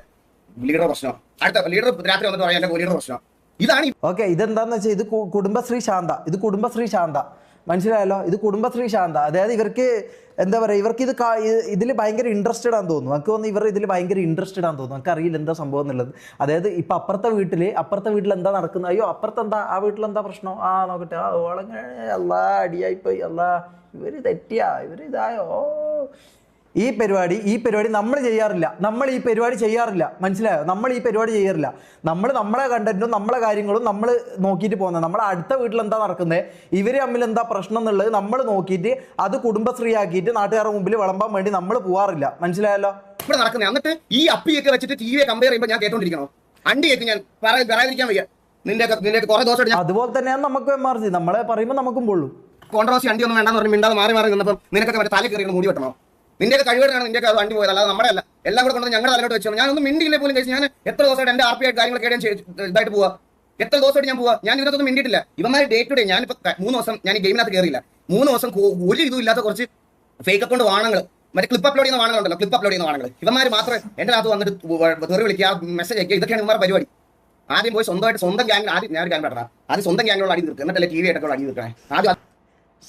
ലീഡർ പ്രശ്നം, അടുത്ത ലീഡർ രാത്രി വന്നിട്ട് പറയാം എന്റെ ലീഡർ പ്രശ്നം. ഇതാണ് ഓക്കെ. ഇതെന്താന്ന് വെച്ചാൽ ഇത് കുടുംബശ്രീ ശാന്ത, മനസ്സിലായല്ലോ? ഇത് കുടുംബശ്രീ ശാന്ത. അതായത് ഇവർക്ക് എന്താ പറയുക, ഇവർക്ക് ഇതിൽ ഭയങ്കര ഇൻട്രസ്റ്റഡ് ആണെന്ന് തോന്നുന്നു. എനിക്ക് തോന്നുന്നു ഇവർ ഇതിൽ ഭയങ്കര ഇൻട്രസ്റ്റഡ് ആണെന്ന് തോന്നുന്നു. എനിക്ക് അറിയില്ല എന്താ സംഭവം എന്നുള്ളത്. അതായത് ഇപ്പം അപ്പുറത്തെ വീട്ടിൽ എന്താ നടക്കുന്നത്, അയ്യോ അപ്പുറത്തെന്താ, ആ വീട്ടിലെന്താ പ്രശ്നം, നോക്കട്ടെ, ഓളങ്ങനെ അല്ലാ അടിയായിപ്പോയി, അല്ലാ ഇവർ തെറ്റിയാ, ഇവർ ഇതായോ. ഈ പരിപാടി നമ്മൾ ചെയ്യാറില്ല. മനസ്സിലായോ? നമ്മൾ ഈ പരിപാടി ചെയ്യാറില്ല. നമ്മളെ കണ്ടന്റും നമ്മളെ കാര്യങ്ങളും നമ്മൾ നോക്കിയിട്ട് പോകുന്നത്. നമ്മളെ അടുത്ത വീട്ടിൽ എന്താ നടക്കുന്നത്, ഇവർ തമ്മിൽ എന്താ പ്രശ്നം എന്നുള്ളത് നമ്മൾ നോക്കിയിട്ട് അത് കുടുംബശ്രീ ആക്കിയിട്ട് നാട്ടുകാരുടെ മുമ്പിൽ വിളമ്പാൻ വേണ്ടി നമ്മൾ പോവാറില്ല, മനസ്സിലായല്ലോ? ഇവിടെ നടക്കുന്നത്. എന്നിട്ട് ഈ അപ്പിയൊക്കെ വെച്ചിട്ട് TV കമ്പയർ ചെയ്യുമ്പോൾ ഞാൻ കേട്ടോണ്ടിരിക്കണോ? അണ്ടി കേൾക്കും ഞാൻ പറയാതിരിക്കാൻ വയ്യ. നിന്റെ കുറെ ദിവസം അതുപോലെ തന്നെയാണ് നമുക്ക് MRC. നമ്മളെ പറയുമ്പോൾ നമുക്കും പൊള്ളു. കോൺട്രവേഴ്സി അണ്ടി ഒന്നും വേണ്ടെന്ന് പറഞ്ഞ് മിണ്ടാതെ മാറി നിന്നപ്പോൾ നിനക്കൊക്കെ മറ്റേ തല കയറി മൂടി വെട്ടണോ? നിന്റെ കഴിവേടാണ് നിന്റെ അത് വണ്ടി പോയത്, അല്ലാതെ നമ്മുടെ അല്ല. എല്ലാം കൂടെ കൊണ്ട് ഞങ്ങളുടെ തലയോട്ട് വെച്ചു. ഞാനൊന്നും മിണ്ടിയില്ലേ പോലും കഴിച്ചു. ഞാൻ എത്ര ദിവസമായിട്ട് എന്റെ RP കാര്യങ്ങളൊക്കെ ഇതായിട്ട് പോവാ. എത്ര ദിവസമായിട്ട് ഞാൻ പോവാ. ഞാൻ ഇതിനകത്തൊന്നും മിണ്ടിയിട്ടില്ല. ഇവന്മാർ ഡേ ടു ഡേ, ഞാനിപ്പോൾ 3 ദിവസം ഞാൻ ഈ ഗെയിമിനകത്ത് കയറിയില്ല. 3 ദിവസം ഒരു ഇതും ഇല്ലാത്ത കുറച്ച് ഫേക്ക് അക്കൗണ്ട് വാണങ്ങൾ, മറ്റേ ക്ലിപ്പ് അപ്ലോഡ് ചെയ്യുന്ന വാണങ്ങളുണ്ടല്ലോ, ഇവന്മാർ മാത്രമേ എന്റെ അകത്ത് വന്നിട്ട് തെറി വിളിക്കുക, മെസ്സേജ് അയക്കുക. ഇതൊക്കെയാണ് ഇവന്മാരുടെ പരിപാടി. ആദ്യം പോയി സ്വന്തം ഗ്യാങ്ങിൽ, ആദ്യം ഞാൻ ഒരു ഗ്യാങ് പെട്ടാ, ആദ്യം സ്വന്തം ഗ്യാങ്ങിലുള്ള അടി തീർക്കുക, എന്നിട്ടല്ലേ TV ആയിട്ടൊക്കെ അടി തീർക്കണേ. ആദ്യം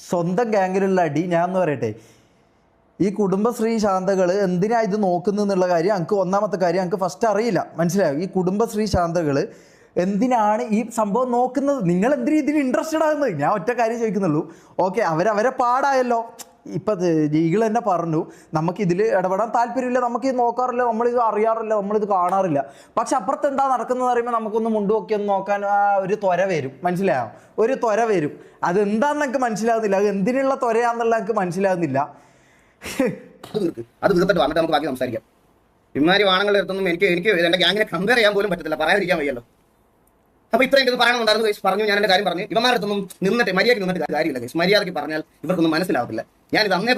സ്വന്തം ഗ്യാങ്ങിലുള്ള അടി. ഞാൻ എന്ന് പറയട്ടെ, ഈ കുടുംബശ്രീ ശാന്തകൾ എന്തിനാ ഇത് നോക്കുന്നതെന്നുള്ള കാര്യം എനിക്ക്, ഒന്നാമത്തെ കാര്യം എനിക്ക് ഫസ്റ്റ് അറിയില്ല, മനസ്സിലായോ? ഈ കുടുംബശ്രീ ശാന്തകൾ എന്തിനാണ് ഈ സംഭവം നോക്കുന്നത്? നിങ്ങൾ എന്തിനാ ഇതിന് ഇൻട്രസ്റ്റഡ് ആകുന്നത്? ഞാൻ ഒറ്റ കാര്യം ചോദിക്കുന്നുള്ളൂ. ഓക്കെ, അവരെ പാടായല്ലോ. ഇപ്പം ഈകൾ തന്നെ പറഞ്ഞു, നമുക്കിതിൽ ഇടപെടാൻ താല്പര്യമില്ല, നമുക്കിത് നോക്കാറില്ല, നമ്മളിത് അറിയാറില്ല, നമ്മളിത് കാണാറില്ല. പക്ഷെ അപ്പുറത്ത് എന്താ നടക്കുന്നത് പറയുമ്പോൾ നമുക്കൊന്ന് മുണ്ടുമൊക്കെ ഒന്ന് നോക്കാൻ ഒരു ത്വര വരും, മനസ്സിലായോ? ഒരു ത്വര വരും. അതെന്താണെന്ന് എനിക്ക് മനസ്സിലാകുന്നില്ല. അത് എന്തിനുള്ള ത്വരയാണെന്നുള്ള എനിക്ക് മനസ്സിലാകുന്നില്ല. അത് തീർത്തിട്ട് വന്നിട്ട് നമുക്ക് ബാക്കി സംസാരിക്കാം. ഇമാരി വാണങ്ങൾ എടുത്തൊന്നും എനിക്ക് എന്റെ ഗ്യാങ്ങിനെ കമ്പയർ ചെയ്യാൻ പോലും പറ്റത്തില്ല, പറയാതിരിക്കാൻ വയ്യല്ലോ. അപ്പൊ ഇത്രയും ഇത് പറയണമെന്നുണ്ടായിരുന്നു. പറഞ്ഞു, ഞാൻ എന്റെ കാര്യം പറഞ്ഞു. ഇവന്മാരുടെ അടുത്തൊന്നും മര്യാദയ്ക്ക് നിന്നിട്ട് കാര്യമില്ല. മര്യാദയ്ക്ക് പറഞ്ഞാൽ ഇവർക്കൊന്നും മനസ്സിലാവത്തില്ല. ഞാൻ ഇത് അന്നേ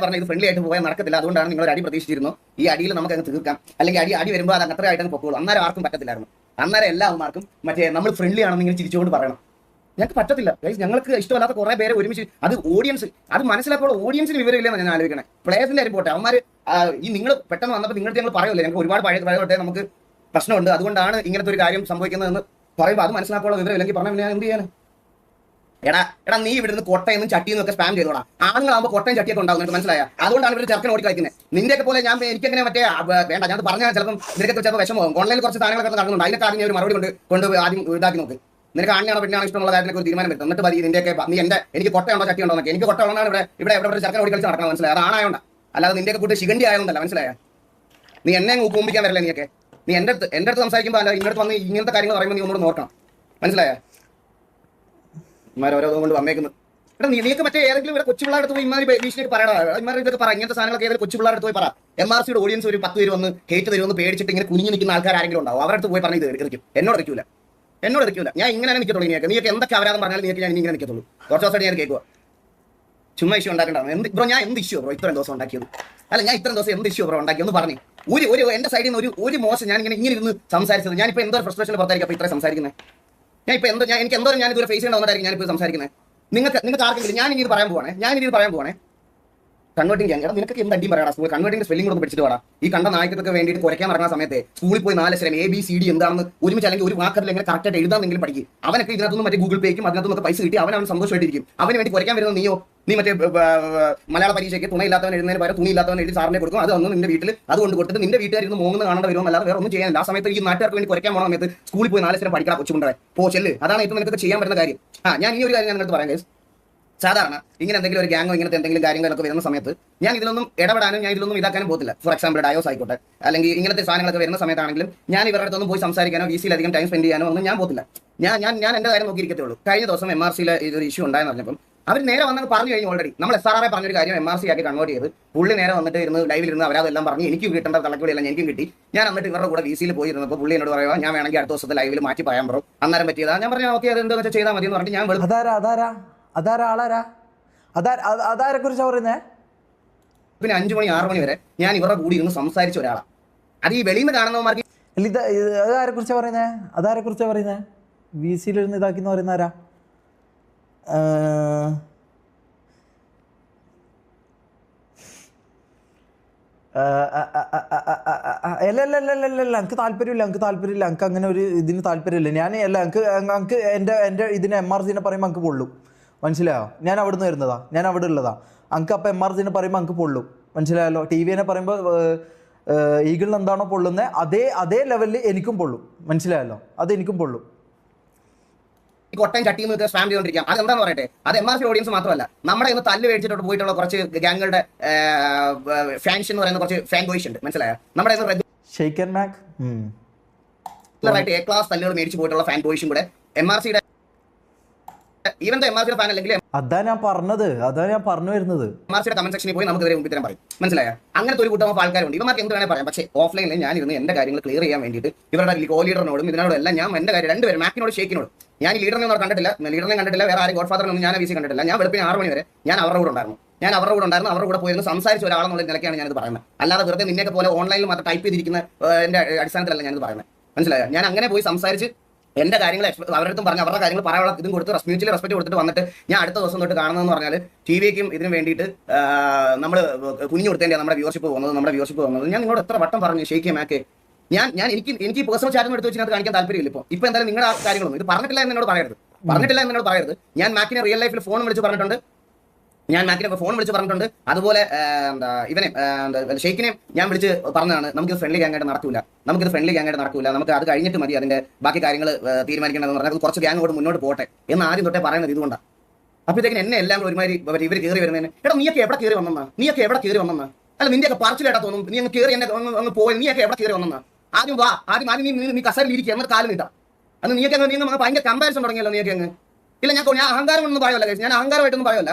പറഞ്ഞ ഇത് ഫ്രണ്ട്ലി ആയിട്ട് പോയാൽ നടക്കത്തില്ല. അതുകൊണ്ടാണ് നിങ്ങൾ അടി പ്രതീക്ഷിച്ചിരുന്നു. ഈ അടിയിൽ നമുക്ക് അങ്ങ് തീർക്കാം, അല്ലെങ്കിൽ അടി വരുമ്പോൾ അത് അത്ര ആയിട്ട് പൊക്കോളൂ. അന്നേരം ആർക്കും പറ്റത്തില്ലായിരുന്നു. അന്നേരം എല്ലാവർക്കും മറ്റേ നമ്മൾ ഫ്രണ്ട്ലി ആണെന്ന് ഇങ്ങനെ ചിരിച്ചുകൊണ്ട് പറയണം. ഞങ്ങൾക്ക് പറ്റത്തില്ല. ഞങ്ങൾക്ക് ഇഷ്ടമല്ലാത്ത കുറെ പേരെ ഒരുമിച്ച്, അത് ഓഡിയൻസ് അത് മനസ്സിലാക്കുമ്പോൾ ഓഡിയൻസിന് വിവരമില്ലെന്ന് ഞാൻ ആലോചിക്കണേ. പ്ലേയേഴ്സിന്റെ കാര്യം പോട്ടെ, അവന്മാർ ഈ നിങ്ങൾ പെട്ടെന്ന് വന്നപ്പോൾ നിങ്ങൾക്ക് ഞങ്ങൾ പറയുമല്ലോ, ഞങ്ങൾക്ക് ഒരുപാട് പഴയ നമുക്ക് പ്രശ്നമുണ്ട്, അതുകൊണ്ടാണ് ഇങ്ങനത്തെ ഒരു കാര്യം സംഭവിക്കുന്നതെന്ന് പറയുമ്പോൾ അത് മനസ്സിലാക്കാനുള്ള വിവരം ഇല്ലെങ്കിൽ പറഞ്ഞാൽ ഞാൻ എന്ത് ചെയ്യാൻ? എടാ നീ ഇവിടുന്ന് കൊട്ടയെന്നും ചട്ടിയെന്നും ഒക്കെ സ്പാം ചെയ്തോടാ. ആണുങ്ങളാകുമ്പോൾ കൊട്ടയും ചട്ടിയൊക്കെ ഉണ്ടാവും, മനസ്സിലായ? അതുകൊണ്ടാണ് ഇവർ ചെറുക്കൻ ഓടി കളിക്കുന്നത്. നിന്റെയൊക്കെ പോലെ എനിക്കങ്ങനെ മറ്റേ വേണ്ട, ഞാൻ പറഞ്ഞാൽ ചിലപ്പം നിനക്കൊക്കെ ചിലപ്പോൾ വിഷമമാകും. ഓൺലൈനിൽ കുറച്ച് സാധനങ്ങളൊക്കെ നടക്കുന്നുണ്ട്. അതിനൊക്കെ ആദ്യം ഒരു മറുപടി കൊണ്ട് ആദ്യം ഇതാക്കി നോക്ക്. നിനക്ക് ആണിയാണോ പെണ്ണാണോ ഇഷ്ടമുള്ള കാര്യത്തിലേക്ക് ഒരു തീരുമാനം വരുത്തും. എന്നിട്ട് മതി നിന്റെയൊക്കെ നീ എനിക്ക് കൊട്ടയുണ്ടോ ചട്ടിയുണ്ടോ എന്നൊക്കെ. എനിക്ക് കൊട്ട ഉള്ളതാണ് ഇവിടെ ചെറുക്കൻ ഓടി കളിച്ച് നടക്കണം, മനസ്സിലായി? അത് ആണായോണ്ടാ, അല്ലാതെ നിന്റെയൊക്കെ കൂട്ട് ശിഖണ്ഡി ആയതുകൊണ്ടല്ല, മനസ്സിലായ? നീ എന്നെ ഊമ്പിക്കാൻ വരില്ല. നീയൊക്കെ നീ എൻ്റെ അടുത്ത് സംസാരിക്കുമ്പോൾ അല്ല ഇങ്ങോട്ട് വന്ന് ഇങ്ങനത്തെ കാര്യങ്ങൾ പറയുമ്പോൾ നീ ഒന്നുകൂടെ നോക്കണം, മനസ്സിലായ? ഇമാരോരോ കൊണ്ട് വന്നേക്കുന്നത്. എടാ നീക്ക് മറ്റേ ഏതെങ്കിലും ഇവിടെ കൊച്ചു പിള്ളേരുടെ പോയി ഇമാരി ഭീഷണിക്ക് പറയടാ. ഇമാർ ഇതൊക്കെ പറ, ഇങ്ങനത്തെ സാധനങ്ങളൊക്കെ ഏതെങ്കിലും കൊച്ചു പിള്ളേരുടെ പോയി പറ. MRCയുടെ ഓഡിയൻസ് ഒരു 10 പേര് വന്ന് ഹേറ്റ് തരുമെന്ന് പേടിച്ചിട്ട് ഇങ്ങനെ കുഞ്ഞു നിൽക്കുന്ന ആൾക്കാർ ആരെങ്കിലും ഉണ്ടാവും. അവരുടെ അടുത്ത് പോയി പറഞ്ഞ് ഇത് എറിക്കും. എന്നോട് ഇരിക്കൂല. ഞാൻ ഇങ്ങനെ നിൽക്കത്തുള്ളൂ. നീയൊക്കെ എന്തൊക്കെ അവരാധം പറഞ്ഞാലും ഞാൻ ഇങ്ങനെ നിൽക്കത്തുള്ളൂ. കുറച്ച് ദിവസമായിട്ട് ഞാൻ കേൾക്കുക. ചുമ്മാ ഇഷ്യൂ ഉണ്ടാക്കണ്ടാണ്. ബ്രോ ഞാൻ എന്ത് ഇഷ്യൂ ബ്രോ ഇത്രയും ദിവസം ഉണ്ടാക്കിയത്? അല്ല ഞാൻ ഇത്രയും ദിവസം എന്ത് ഇഷ്യൂ ബ്രോ ഉണ്ടാക്കി ഒന്ന് പറഞ്ഞു. ഒരു എന്റെ സൈഡിൽ നിന്ന് ഒരു മോശം ഞാൻ ഇങ്ങനെ ഇരുന്ന് സംസാരിച്ചത്. ഞാനിപ്പോൾ എന്തോ ഫ്രസ്ട്രേഷനിൽ പുറത്തായിരിക്കും അപ്പോൾ ഇത്രയും സംസാരിക്കുന്നത്. ഞാൻ ഇപ്പൊ എനിക്ക് എന്തോരം ഞാൻ ഇതുവരെ ഫേസ് ചെയ്യണമെന്നായിരിക്കും ഞാനിപ്പോൾ സംസാരിക്കുന്നത്. നിങ്ങൾക്ക് ആർക്കെങ്കിലും ഞാൻ ഇനി ഇത് പറയാൻ പോവാണേ കൺവേർട്ടിംഗ് ചെയ്യാൻ. നിനക്ക് എന്ത് അടിയും പറയാം സ്കൂൾ കൺവേർട്ടിംഗ് സ്പെല്ലിംഗ് കൂടെ പഠിച്ചിട്ട് വേണം. ഈ കണ്ട നായകത്തൊക്കെ വേണ്ടിയിട്ട് കുറയ്ക്കാൻ ഇറങ്ങുന്ന സമയത്ത് സ്കൂളിൽ പോയി 4 അക്ഷരം ABCD എന്താണെന്ന് ഒരുമിച്ച് അല്ലെങ്കിൽ ഒരു വാക്കത്തിൽ എങ്ങനെ കറക്റ്റായിട്ട് എഴുതാമെങ്കിലും പഠിക്കും. അവനൊക്കെ ഇതിനകത്തുനിന്ന് മറ്റേ ഗൂഗിൾ പേക്കും അതിനകത്തുനിന്ന് പൈസ കിട്ടി അവൻ സന്തോഷമായിട്ടിരിക്കും. അവന് വേണ്ടി കുറയ്ക്കാൻ വരുന്ന നീ മറ്റേ മലയാള പരീക്ഷയ്ക്ക് തുണയില്ലാത്തവൻ എഴുതുന്നതിന് പകരം തുണിയില്ലാത്തവൻ എഴുതി സാറിനെ കൊടുക്കും. അത് വന്ന് നിന്റെ വീട്ടിൽ അതുകൊണ്ട് കൊടുത്തിട്ട് നിന്റെ വീട്ടുകാരിന്ന് മോങ്ങുന്ന കാണേണ്ട വരുമോ അല്ലാതെ വേറെ ഒന്നും ചെയ്യാനില്ല. ആ സമയത്ത് ഈ നാട്ടുകാർക്ക് വേണ്ടി കുറയ്ക്കാൻ പോകുന്ന സമയത്ത് സ്കൂളിൽ പോയി 4 അക്ഷരം പഠിക്കണം കൊച്ചുകൊണ്ടേ ചെല്ല്. അതാണ് ഇപ്പോൾ നിനക്ക് ചെയ്യാൻ പറ്റുന്ന കാര്യം. ഞാൻ ഈ ഒരു കാര്യം ഞാൻ നിങ്ങൾക്ക് പറയാം. സാധാരണ ഇങ്ങനെ എന്തെങ്കിലും ഒരു ഗ്യാങ്ങോ ഇങ്ങനത്തെ എന്തെങ്കിലും കാര്യങ്ങളൊക്കെ വരുന്ന സമയത്ത് ഞാൻ ഇതിലൊന്നും ഇടപെടാനും ഞാൻ ഇതിലൊന്നും ഇതാക്കാനും പോകത്തില്ല. ഫോർ എക്സാമ്പിൾ ഡയോസ് ആയിക്കോട്ടെ അല്ലെങ്കിൽ ഇങ്ങനത്തെ സാധനങ്ങളൊക്കെ വരുന്ന സമയത്താണെങ്കിലും ഞാൻ ഇവരുടെ അടുത്തൊന്നും പോയി സംസാരിക്കാനോ VC അധികം ടൈം സ്പെൻഡ് ചെയ്യാനോ ഒന്നും ഞാൻ പോകത്തില്ല. ഞാൻ എൻ്റെ കാര്യം നോക്കിയിരിക്കത്തേ ഉള്ളൂ. കഴിഞ്ഞ ദിവസം MRCയിൽ ഇതൊരു ഇഷ്യൂ ഉണ്ടായെന്ന് പറഞ്ഞപ്പം അവർ നേരെ വന്നത് പറഞ്ഞു കഴിഞ്ഞു. ഓൾറെഡി നമ്മൾ SRR പറഞ്ഞൊരു കാര്യം MRC ആക്കി കൺവേർട്ട് ചെയ്ത് പുള്ളി നേരെ വന്നിട്ട് ഇരുന്ന് ലൈവിലിരുന്ന് അവരതെല്ലാം പറഞ്ഞു. എനിക്ക് കിട്ടേണ്ട തലക്കുടിയെല്ലാം എനിക്കും കിട്ടി. ഞാൻ എന്നിട്ട് ഇവരുടെ കൂടെ VCയിൽ പോയി ഇരുന്നപ്പോൾ പുള്ളി എന്നോട് പറയുക ഞാൻ വേണമെങ്കിൽ അടുത്ത ദിവസത്തെ ലൈവിൽ മാറ്റി പറയാൻ പറയും. അന്നേരം പറ്റിയതാ. ഞാൻ പറഞ്ഞു ഓക്കെ അത് എന്താ വെച്ചാൽ ചെയ്താൽ മതി എന്ന് പറഞ്ഞിട്ട് ഞാൻ അതാരെ കുറിച്ചാ പറയുന്നേ? പിന്നെ 5 മണി 6 മണി വരെ ഞാൻ ഇവരുടെ കൂടി ഇരുന്ന് സംസാരിച്ച ഒരാളാണ്. അത് ഈ വെളിയിൽ നിന്ന് കാണുന്നവന്മാർക്ക് അതാരെ കുറിച്ചാ പറയുന്നേ? VCയിലിരുന്ന് ഇതാക്കിന്ന് പറയുന്ന ആരാ? അല്ല എനിക്ക് താല്പര്യമില്ല. എനിക്ക് അങ്ങനെ ഒരു ഇതിന് താല്പര്യമില്ല. എനിക്ക് എൻ്റെ ഇതിന് MRCനെ പറയുമ്പോൾ എനിക്ക് പൊള്ളും. മനസ്സിലായോ? ഞാൻ അവിടെ നിന്ന് വരുന്നതാ, ഞാൻ അവിടെ ഉള്ളതാ. അങ്ക് അപ്പം MRCനെ പറയുമ്പോൾ അങ്ക് പൊള്ളും. മനസ്സിലായല്ലോ? TVനെ പറയുമ്പോൾ ഈഗിളിന് എന്താണോ പൊള്ളുന്നത് അതേ ലെവലിൽ എനിക്കും പൊള്ളും. മനസ്സിലായല്ലോ? അതെനിക്കും പൊള്ളും. കൊട്ടയും ചട്ടിയും സ്പാം ചെയ്തുകൊണ്ടിരിക്കാം. അതെന്താന്ന് പറയട്ടെ, അത് MRC ഓഡിയൻസ് മാത്രമല്ല, നമ്മുടെ ഇന്ന് തല്ല് മേടിച്ചിട്ട് പോയിട്ടുള്ള കുറച്ച് ഗ്യാങ്ങുകളുടെ ഫാൻസ് എന്ന് പറയുന്ന കുറച്ച് ഫാൻ ബോയ്സ് ഉണ്ട്. മനസ്സിലായോ? നമ്മുടെ A ക്ലാസ് തല്ലുകൾ മേടിച്ച് പോയിട്ടുള്ള ഫാൻ ബോയ്സും കൂടെ MRCയുടെ ഇവന്റെ MRCയുടെ ഫാൻ അല്ലെങ്കിൽ അതാ ഞാൻ പറഞ്ഞു വരുന്നത്. MRCയുടെ കമന്റ് സെക്ഷനിൽ പോയി നമുക്ക് മുമ്പിൽ പറയും. മനസ്സിലായോ? അങ്ങനത്തെ ഒരു കൂട്ടം ആൾക്കാരുണ്ട്. ഇവർക്ക് എന്ത് വേണേ പറയാം. പക്ഷേ ഓഫ്ലൈനിൽ ഞാൻ ഇരുന്ന് എന്റെ കാര്യങ്ങൾ ക്ലിയർ ചെയ്യാൻ വേണ്ടിയിട്ട് ഇവരുടെ കോ ലീഡറിനോടും ഇതിനോടും എല്ലാം ഞാൻ എന്റെ കാര്യം രണ്ടുപേരും മാക്കിനോട് ഷേക്കിനോട് ഞാൻ ഈ ലീഡറിനെ കണ്ടിട്ടില്ല, വേറെ ആരും ഗോഡ് ഫാദറിനൊന്നും ഞാൻ VC കണ്ടിട്ടില്ല. ഞാൻ വെളുപ്പിന് 6 മണി വരെ ഞാൻ അവരുടെ കൂടെ ഉണ്ടായിരുന്നു. അവരുടെ കൂടെ പോയിരുന്നു സംസാരിച്ച ഒരാളെന്നുള്ള നിലയ്ക്കാണ് ഞാനിത് പറയുന്നത്. അല്ലാതെ വെറുതെ നിന്നെയൊക്കെ പോലെ ഓൺലൈനിൽ മാത്രം ടൈപ്പ് ചെയ്തിരിക്കുന്ന എന്റെ അടിസ്ഥാനത്തിലല്ല ഞാനിത് പറയുന്നത്. മനസ്സിലായോ? ഞാൻ അങ്ങനെ പോയി സംസാരിച്ച് എന്റെ കാര്യങ്ങൾ അവരുടെ അടുത്തും പറഞ്ഞ് അവരുടെ കാര്യങ്ങൾ പറയാനുള്ള ഇതും കൊടുത്ത് മ്യൂച്വലി റെസ്പെക്ട് കൊടുത്തിട്ട് വന്നിട്ട് ഞാൻ അടുത്ത ദിവസം തൊട്ട് കാണുന്നതെന്ന് പറഞ്ഞാൽ TVക്കും ഇതിന് വേണ്ടിയിട്ട് നമ്മൾ കുഞ്ഞു കൊടുത്തേണ്ട നമ്മുടെ വ്യൂവർഷിപ്പ് പോകുന്നത് ഞാൻ നിങ്ങളോട് എത്ര വട്ടം പറഞ്ഞു ഷെയ്ക്ക് മാക്ക്. എനിക്ക് പേഴ്സണൽ ചാറ്റ് എടുത്ത് വെച്ചിട്ട് കാണിക്കാൻ താല്പര്യമില്ല. ഇപ്പോൾ എന്തായാലും നിങ്ങളുടെ ആ കാര്യങ്ങളൊന്നും ഇത് പറഞ്ഞിട്ടില്ല എന്നോട് പറയരുത്. ഞാൻ മാക്കിനെ റിയൽ ലൈഫിൽ ഫോൺ വിളിച്ച് പറഞ്ഞിട്ടുണ്ട്. അതുപോലെ ഇവനെ ഷെയ്ക്കിനെ ഞാൻ വിളിച്ച് പറഞ്ഞതാണ് നമുക്കിത് ഫ്രണ്ട്ലി ഗ്യാങ്ങായിട്ട് നടക്കൂല. നമുക്ക് അത് കഴിഞ്ഞിട്ട് മതി അതിന്റെ ബാക്കി കാര്യങ്ങൾ തീരുമാനിക്കേണ്ടതെന്ന് പറഞ്ഞാൽ കുറച്ച് ഗ്യാങ്ങോട് മുന്നോട്ട് പോട്ടെ എന്ന് ആദ്യം തൊട്ടേ പറയുന്നത് ഇതുകൊണ്ടാണ്. അപ്പോഴത്തേക്കും എന്നെ എല്ലാം ഒരുമാതിരി ഇവർ കയറി വരുന്നതിന് എടാ നീയൊക്കെ എവിടെ കയറി വന്നെന്നാ അല്ല നിന്റെയൊക്കെ പറച്ചിലേട്ടാ തോന്നും. നീ അങ്ങ് കയറി എന്നെ അങ്ങ് പോയി. നീയൊക്കെ എവിടെ കയറി വന്നെന്നാ ആദ്യം നീ കസരിൽ ഇരിക്കുക എന്നിട്ട് കാലം നീട്ടാം. അന്ന് നീയൊക്കെ ഭയങ്കര കമ്പാരിസൺ തുടങ്ങിയല്ലോ. നീയൊക്കെ അങ്ങ് ഇല്ല ഞാൻ അഹങ്കാരം ഒന്നും പറയല്ല. ഞാൻ അഹങ്കാരമായിട്ടൊന്നും പറയല്ല.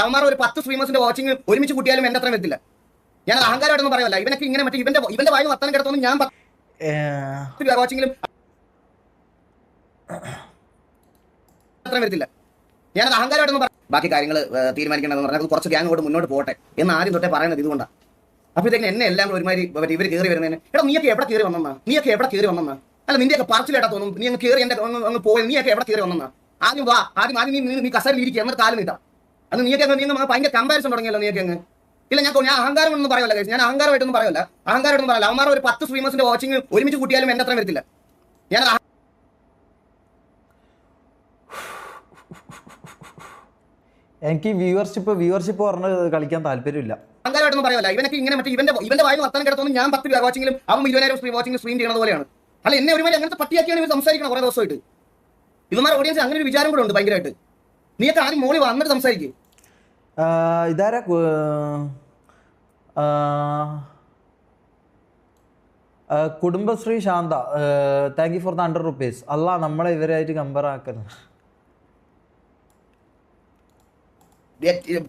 അവന്മാർ ഒരു 10 സ്ട്രീമേഴ്സിന്റെ വാച്ചിങ് ഒരുമിച്ച് കൂട്ടിയാലും എന്റെ അത്രയും വരത്തില്ല. ഞാൻ അഹങ്കാരമായിട്ടൊന്നും പറയല്ല. ഇവനൊക്കെ ഇങ്ങനെ മറ്റേ ഇവന്റെ വായു വർത്താനം കിടത്തോന്നും ഞാൻ വാച്ചിങ്ങിലും അത്രയും വരത്തില്ല. ഞാനത് അഹങ്കാരമായിട്ടൊന്നും ബാക്കി കാര്യങ്ങൾ തീരുമാനിക്കേണ്ടതെന്ന് പറഞ്ഞാൽ കുറച്ച് ഗ്യാങ്ങോട് മുന്നോട്ട് പോട്ടെ എന്ന് ആദ്യം തൊട്ടേ പറയുന്നത് ഇതുകൊണ്ടാണ്. അപ്പോഴത്തേക്കും എന്നെ എല്ലാം ഒരുമാതിരി ഇവർ കയറി വരുന്നതിന് എടാ നീയൊക്കെ എവിടെ കയറി വന്നെന്നാ അല്ല നിന്റെയൊക്കെ പറച്ചിലേട്ടാ തോന്നും. നീ അങ്ങ് കയറി എന്റെ അങ്ങ് പോയി. നീയൊക്കെ എവിടെ കയറി വന്നെന്നാ ആദ്യം നീ കസരിൽ ഇരിക്കുക എന്നിട്ട് കാലം നീട്ടാം. അന്ന് നീയൊക്കെ ഭയങ്കര കമ്പാരിസൺ തുടങ്ങിയല്ലോ. നീയൊക്കെ അങ്ങ് ഇല്ല ഞാൻ അഹങ്കാരം ഒന്നും പറയല്ല. ഞാൻ അഹങ്കാരമായിട്ടൊന്നും പറയല്ല. അവന്മാർ ഒരു 10 സ്ട്രീമേഴ്സിന്റെ വാച്ചിങ് ഒരുമിച്ച് കൂട്ടിയാലും എന്റെ അത്രയും വരത്തില്ല. ഞാൻ എനിക്ക് വ്യൂവർഷിപ്പ് പറഞ്ഞ് കളിക്കാൻ താല്പര്യമില്ല. അഹങ്കാരമായിട്ടൊന്നും പറയല്ല. ഇവനൊക്കെ ഇങ്ങനെ മറ്റേ ഇവന്റെ വായു വർത്താനം കിടത്തോന്നും ഞാൻ 10 വാച്ചിങ്ങിലും അവൻ 20,000 വാച്ചിങ് സ്ട്രീം ചെയ്യുന്നത് പോലെയാണ്. അല്ല എന്നെ ഒരുമാതിരി അങ്ങനത്തെ പട്ടിയാക്കിയാണ് ഇവർ സംസാരിക്കണം കുറേ ദിവസമായിട്ട്. ഇവന്മാർ ഓഡിയൻസ് അങ്ങനെ ഒരു വിചാരം കൂടെ ഉണ്ട് ഭയങ്കരമായിട്ട്. നീയൊക്കെ ആദ്യം മോളി വന്നിട്ട് സംസാരിക്കും. ഇതാരാ Kudumbashree Shantha thank you for the 100 rupees. അല്ല നമ്മളെ ഇവരായിട്ട് കമ്പയർ ആക്കുന്നത്.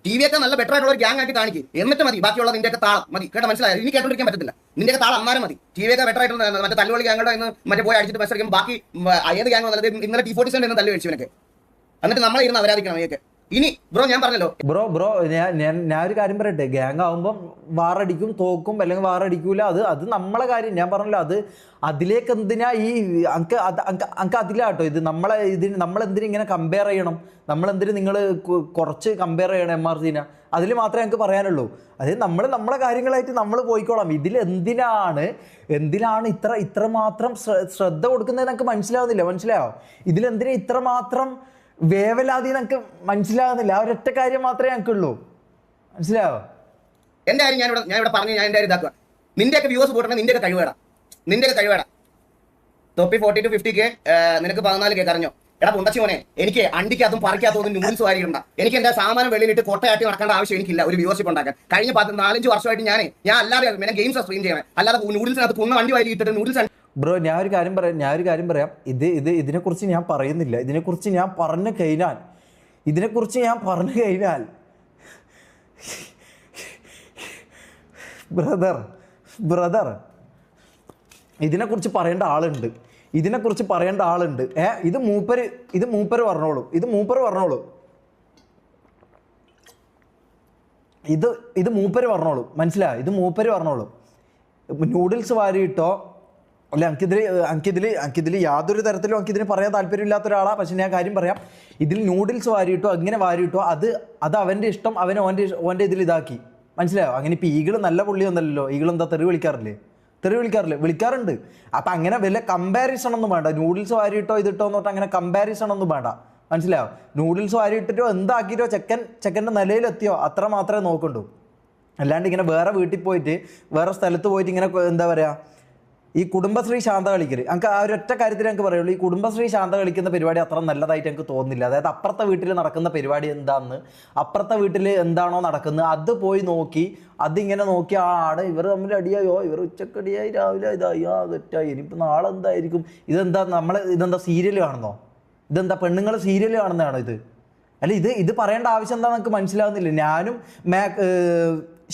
TVയൊക്കെ നല്ല ബെറ്റർ ആയിട്ടുള്ള ഒരു ഗ്യാങ് ആക്കി കാണിക്കും. എന്നിട്ട് മതി ബാക്കിയുള്ള നിന്റെയൊക്കെ താളം മതി. കേട്ടോ? മനസ്സിലായോ? ഇനി കേട്ടോണ്ടിരിക്കാൻ പറ്റത്തില്ല. നിന്റെയൊക്കെ താളം അമ്മാരം മതി. TVയൊക്കെ ബെറ്റർ ആയിട്ടുള്ള മറ്റേ തല്ലുകളി ഗ്യാങ്ങോടെ ഇന്ന് മറ്റേ പോയി അടിച്ചിട്ട് മത്സരിക്കും. ബാക്കി ഏത് ഗ്യാങ് വന്നത് ഇന്നലെ T47 എന്ന് തല്ലു കഴിച്ചു ഇവനൊക്കെ. എന്നിട്ട് നമ്മളെ ഇരുന്ന് അവരാധിക്കണം. ഇതൊക്കെ ഇനി ബ്രോ ഞാൻ പറഞ്ഞല്ലോ ബ്രോ ഞാൻ ഒരു കാര്യം പറയട്ടെ, ഗ്യാങ് ആവുമ്പം വാറടിക്കും, തോക്കും, അല്ലെങ്കിൽ വാറടിക്കൂല, അത് നമ്മളെ കാര്യം. ഞാൻ പറഞ്ഞല്ലോ, അതിലേക്ക് എന്തിനാ ഈ അങ്ക് അതിലാട്ടോ ഇത് നമ്മളെന്തിനും ഇങ്ങനെ കമ്പയർ ചെയ്യണം, നമ്മളെന്തിനും നിങ്ങൾ കുറച്ച് കമ്പയർ ചെയ്യണം MRCനെ. അതിൽ മാത്രമേ എനിക്ക് പറയാനുള്ളൂ. അതായത് നമ്മളെ കാര്യങ്ങളായിട്ട് നമ്മൾ പോയിക്കോളാം. ഇതിൽ എന്തിനാണ് ഇത്രമാത്രം ശ്രദ്ധ കൊടുക്കുന്നത് എനിക്ക് മനസ്സിലാവുന്നില്ല. മനസ്സിലായോ? ഇതിലെന്തിനാ ഇത്രമാത്രം വേവലാതി എനിക്ക് മനസ്സിലാകുന്നില്ല. ആ ഒരൊറ്റ കാര്യം മാത്രമേ ഞങ്ങൾക്കുള്ളൂ. മനസ്സിലായോ? എന്റെ കാര്യം ഞാൻ ഇവിടെ പറഞ്ഞു, ഞാൻ എന്റെ ഇതാക്കുക. നിന്റെയൊക്കെ വ്യൂസ് കൂട്ടണം, നിന്റെയൊക്കെ കഴിവേടാ. തൊപ്പി 40 to 50K, നിനക്ക് 14K കറഞ്ഞോ? എടാ പുണ്ടച്ചി മോനെ, എനിക്ക് അണ്ടിക്കകത്തും പറിക്കാത്തതും നൂഡിൽസ് വാരിയിടണ്ട. എനിക്ക് എന്റെ സാമാനം വെളിയിലിട്ട് കൊട്ടയാട്ടി നടക്കേണ്ട ആവശ്യം എനിക്കില്ല ഒരു വ്യൂവർഷിപ്പ് ഉണ്ടാക്കാൻ. കഴിഞ്ഞ 4-5 വർഷമായിട്ട് ഞാൻ അല്ലാതെ പിന്നെ ഗെയിംസ് സ്ട്രീം ചെയ്യണം, അല്ലാതെ നൂഡിൽസിനകത്ത് കുന്ന വണ്ടി വാരി ഇട്ടിട്ട് നൂഡിൽസ്. ബ്രോ ഞാൻ ഒരു കാര്യം പറയാം. ഇതിനെക്കുറിച്ച് ഞാൻ പറയുന്നില്ല. ഇതിനെക്കുറിച്ച് ഞാൻ പറഞ്ഞു കഴിഞ്ഞാൽ ബ്രദർ ഇതിനെക്കുറിച്ച് പറയേണ്ട ആളുണ്ട്. ഇത് മൂപ്പര് പറഞ്ഞോളൂ. ഇത് മൂപ്പര് പറഞ്ഞോളൂ. മനസ്സിലായോ? ഇത് മൂപ്പര് പറഞ്ഞോളൂ. നൂഡിൽസ് വാരിയിട്ടോ അല്ല, എനിക്കിതിൽ യാതൊരു തരത്തിലും എനിക്കിതിന് പറയാൻ താല്പര്യമില്ലാത്ത ഒരാളാണ്. പക്ഷെ ഞാൻ കാര്യം പറയാം, ഇതിൽ നൂഡിൽസ് വാരിയിട്ടോ അങ്ങനെ വാരിയിട്ടോ അത് അവൻ്റെ ഇഷ്ടം, ഓൻ്റെ ഇതിൽ ഇതാക്കി. മനസ്സിലായോ? അങ്ങനെ ഇപ്പോൾ ഈഗിൾ നല്ല പുള്ളിയൊന്നല്ലോ. ഈഗിൾ എന്താ തെറി വിളിക്കാറുണ്ട്. അപ്പം അങ്ങനെ വല്ല കമ്പാരിസൺ ഒന്നും വേണ്ട. നൂഡിൽസ് വാരിയിട്ടോ ഇതിട്ടോ എന്ന് പറഞ്ഞാൽ അങ്ങനെ കമ്പാരിസൺ ഒന്നും വേണ്ട. മനസ്സിലായോ? നൂഡിൽസ് വാരിയിട്ടിട്ടോ എന്താക്കിയിട്ടോ ചെക്കൻ്റെ നിലയിലെത്തിയോ അത്ര മാത്രമേ നോക്കണ്ടൂ. അല്ലാണ്ട് ഇങ്ങനെ വേറെ വീട്ടിൽ പോയിട്ട് വേറെ സ്ഥലത്ത് പോയിട്ട് ഇങ്ങനെ എന്താ പറയുക, ഈ കുടുംബശ്രീ ശാന്ത കളിക്കൽ എനിക്ക് ആ ഒരൊറ്റ കാര്യത്തിൽ എനിക്ക് പറയുള്ളൂ. ഈ കുടുംബശ്രീ ശാന്ത കളിക്കുന്ന പരിപാടി അത്ര നല്ലതായിട്ട് എനിക്ക് തോന്നുന്നില്ല. അതായത് അപ്പുറത്തെ വീട്ടിൽ നടക്കുന്ന പരിപാടി അപ്പുറത്തെ വീട്ടിൽ എന്താണോ നടക്കുന്നത് അത് പോയി നോക്കി, അതിങ്ങനെ നോക്കി ആണ് ഇവർ തമ്മിൽ അടിയായോ, ഇവർ ഉച്ചക്കടിയായി രാവിലെ ഇതായോ തെറ്റായി, ഇനിയിപ്പോൾ നാളെ എന്തായിരിക്കും, ഇതെന്താ സീരിയൽ കാണുന്നോ? ഇതെന്താ പെണ്ണുങ്ങൾ സീരിയൽ കാണുന്നതാണോ ഇത്? അല്ല, ഇത് പറയേണ്ട ആവശ്യം എന്താ നമുക്ക് മനസ്സിലാവുന്നില്ല. ഞാനും